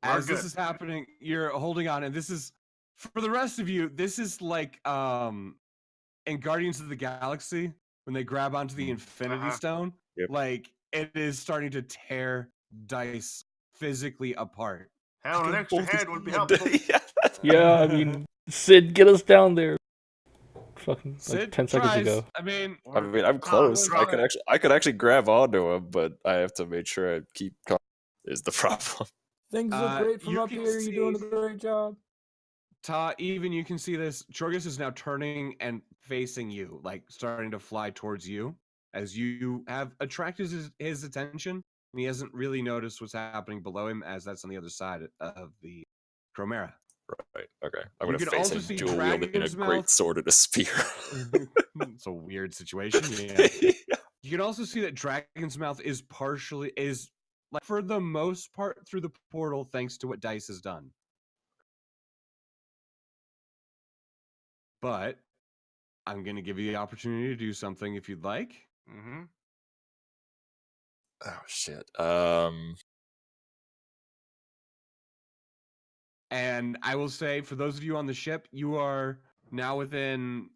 We're As this good. is happening, you're holding on, and this is, for the rest of you, this is like in Guardians of the Galaxy when they grab onto the Infinity Stone. Yep. Like, it is starting to tear Dice physically apart. Hell, an extra Both his head would be hand. helpful. Yeah. Yeah, I mean, Sid, get us down there. Fucking like Sid 10 seconds tries. ago. I mean, I'm close. try. I could actually grab onto him, but I have to make sure I keep calm is the problem. Things look great from you up can here. You're doing a see- great job. Ta, even you can see this. Chorgus is now turning and facing you, like starting to fly towards you, as you have attracted his attention, and he hasn't really noticed what's happening below him, as that's on the other side of the Chromera. Right. Okay. I'm You gonna can face also him see dual wielding a Dragon's great Mouth. sword and a spear. It's a weird situation. Yeah. You can also see that Dragon's Mouth is like for the most part through the portal, thanks to what Dice has done. But I'm gonna give you the opportunity to do something if you'd like. Mm-hmm. Oh shit. And I will say, for those of you on the ship, you are now within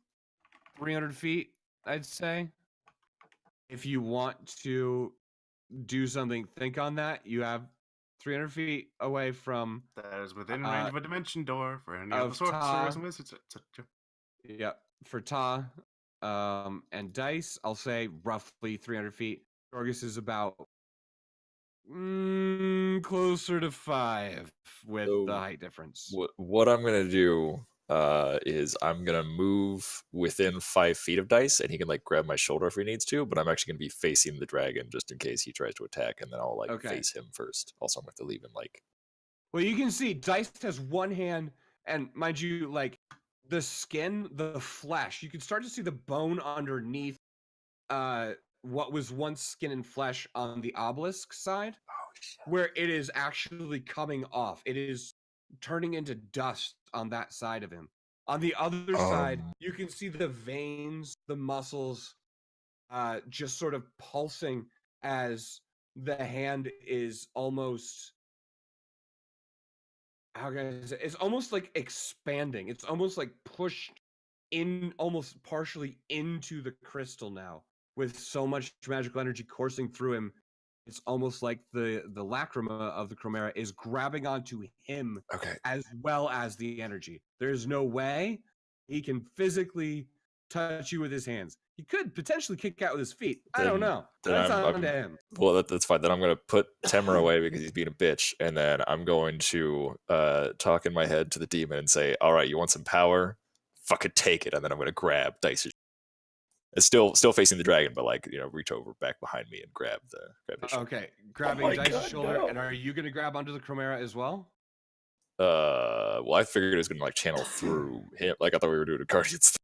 300 feet, I'd say. If you want to do something, think on that. You have 300 feet away from, That is within range of a dimension door for any of the of sorcerers Ta. and wizards, etc. Yep, for Ta and Dice, I'll say roughly 300 feet. Gorgus is about closer to 5 with So the height difference. what I'm gonna do is I'm gonna move within 5 feet of Dice, and he can like grab my shoulder if he needs to. But I'm actually gonna be facing the dragon just in case he tries to attack, and then I'll like Okay. face him first. Also, I'm going to leave him like. Well, you can see Dice has one hand, and mind you, like the skin, the flesh, you can start to see the bone underneath what was once skin and flesh on the obelisk side, where it is actually coming off. It is turning into dust on that side of him. On the other side, you can see the veins, the muscles, just sort of pulsing as the hand is almost, how can I say, it's almost like expanding. It's almost like pushed in, almost partially into the crystal now, with so much magical energy coursing through him. It's almost like the lacrima of the Chimera is grabbing onto him Okay. as well as the energy. There's no way he can physically touch you with his hands. He could potentially kick out with his feet. I don't Then- know. then That's I'm- on to him. Well, that's fine. Then I'm gonna put Temur away because he's being a bitch, and then I'm going to talk in my head to the demon and say, "All right, you want some power? Fucking take it." And then I'm gonna grab Dice's. It's still facing the dragon, but like reach over back behind me and grab his shoulder. Okay, grabbing my Dice's God, shoulder, no. and are you going to grab onto the Chimera as well? Well, I figured it was gonna like channel through him. Like I thought we were doing a Guardians.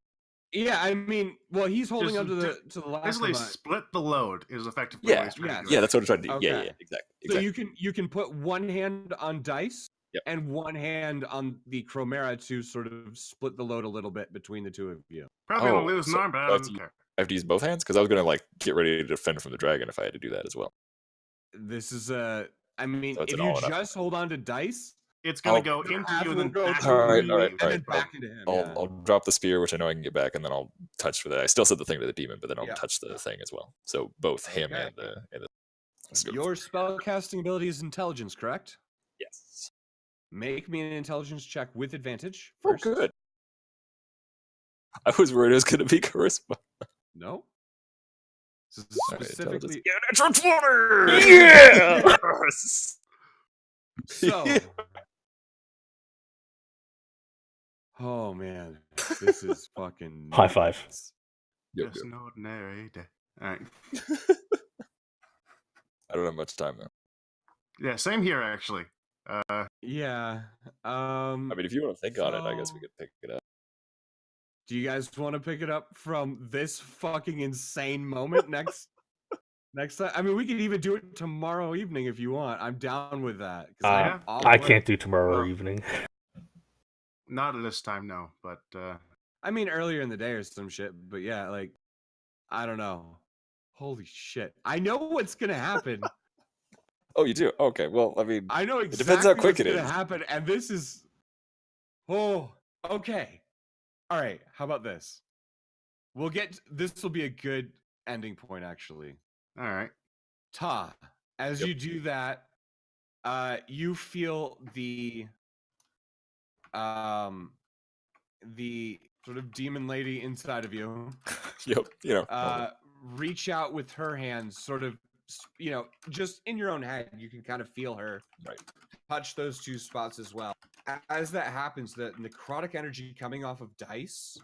Yeah, I mean, well, he's holding Just onto the Basically, lacrima. split the load is effectively what Yeah, he's trying to do. Yeah, that's what I'm trying to do. Okay. Yeah, exactly. So you can put one hand on Dice Yep. and one hand on the Chimera to sort of split the load a little bit between the two of you. Probably Oh, gonna lose an so arm, but I I have don't to- care. I have to use both hands because I was gonna like get ready to defend from the dragon if I had to do that as well. This is I mean, So it's if an you all or nothing. just hold on to Dice, It's gonna I'll- go into half you will and go then back through All right, you, all right, and all then right. back into him. I'll drop the spear, which I know I can get back, and then I'll touch for that. I still said the thing to the demon, but then I'll Yeah. touch the thing as well. So both him Okay. and the. Let's go. Your spellcasting ability is intelligence, correct? Yes. Make me an intelligence check with advantage Oh, first. good. I was worried it was going to be charisma. No. This is All right, specifically Yeah, natural 20! Yeah! Yes! so. Oh man, this is fucking High five. nuts. Yep, Just an ordinary day. All right. I don't have much time though. Yeah, same here actually. Yeah. I mean, if you want to think on it, I guess we So- could pick it up. Do you guys want to pick it up from this fucking insane moment next time? I mean, we could even do it tomorrow evening if you want. I'm down with that. 'Cause I'm off I work. can't do tomorrow Well- evening. Not at this time, no. But I mean, earlier in the day or some shit. But yeah, like, I don't know. Holy shit! I know what's gonna happen. Oh, you do? Okay. Well, I mean, I know exactly depends how quick what's it gonna is. happen, and this is. Oh, okay. All right. How about this? We'll get. This will be a good ending point, actually. all right. Ta, as Yep. you do that, you feel the sort of demon lady inside of you yep. reach out with her hands, sort of, just in your own head. You can kind of feel her Right. touch those two spots as well. As that happens, the necrotic energy coming off of Dice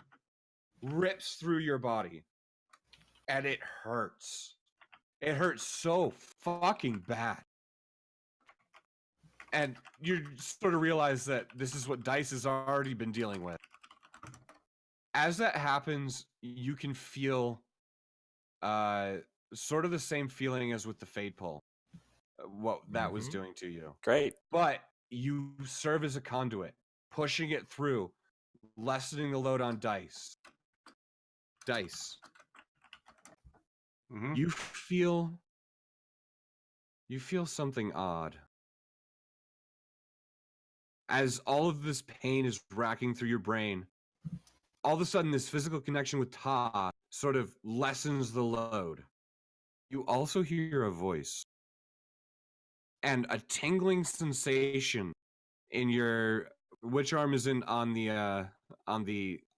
rips through your body, and it hurts. It hurts so fucking bad. And you sort of realize that this is what Dice has already been dealing with. As that happens, you can feel sort of the same feeling as with the Fade Pull, what that was Mhm. doing to you. Great. But you serve as a conduit, pushing it through, lessening the load on Dice. Dice. Mhm. You feel something odd. As all of this pain is racking through your brain, all of a sudden this physical connection with Ta sort of lessens the load. You also hear a voice and a tingling sensation in your, which arm is in on the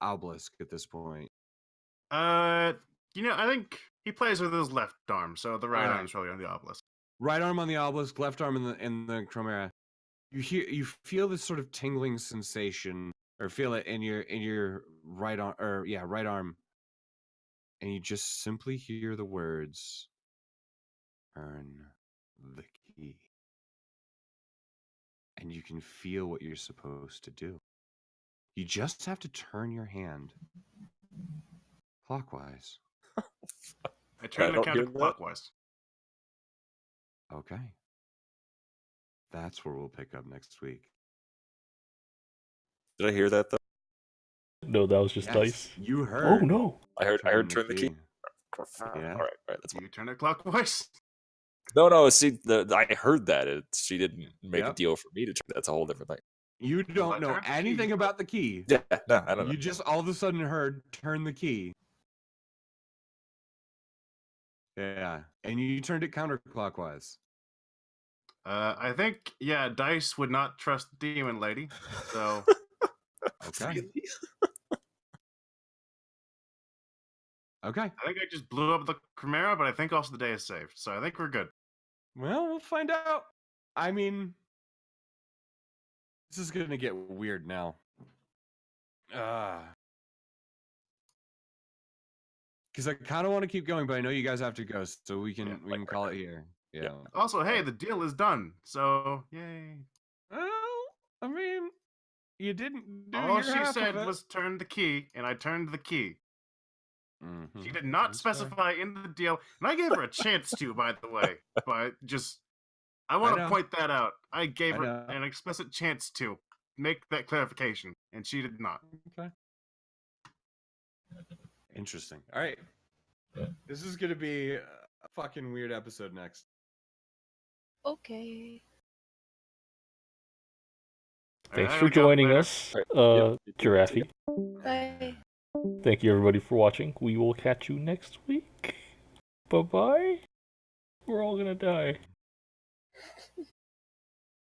obelisk at this point? I think he plays with his left arm, so the right Alright. arm's probably on the obelisk. Right arm on the obelisk, left arm in the Chimera. You feel this sort of tingling sensation, or feel it in your right arm, right arm, and you just simply hear the words, "Turn the key," and you can feel what you're supposed to do. You just have to turn your hand clockwise. I turn the don't hear that. counterclockwise. Okay. That's where we'll pick up next week. Did I hear that though? No, that was just Yes, dice. you Oh heard. no! I heard turn the key. Yeah. All right, that's Do you turn it clockwise? no. See, I heard that. She didn't make a Yep. deal for me to turn. That's a whole different thing. You don't I know turned the anything key. about the key. Yeah, no, I don't know. You just all of a sudden heard turn the key. Yeah, and you turned it counterclockwise. I think, yeah, Dice would not trust the demon lady. So, Okay. Really? Okay. I think I just blew up the Chimera, but I think also the day is saved. So I think we're good. Well, we'll find out. I mean, this is gonna get weird now. Because I kind of want to keep going, but I know you guys have to go, so we can call it here. Yeah. Also, hey, the deal is done. So, yay. Well, I mean, you didn't do All your she half said of it. was turn the key, and I turned the key. Mhm. She did not That's fair. specify in the deal, and I gave her a chance to, by the way. But just, I want to know. point that out. I gave I her know. an explicit chance to make that clarification, and she did not. Okay. Interesting. All right. This is gonna be a fucking weird episode next. Okay. Thanks I for gotta go. joining Later. us, Yep. Giraffe. Bye. Thank you everybody for watching. We will catch you next week. Bye bye. We're all gonna die.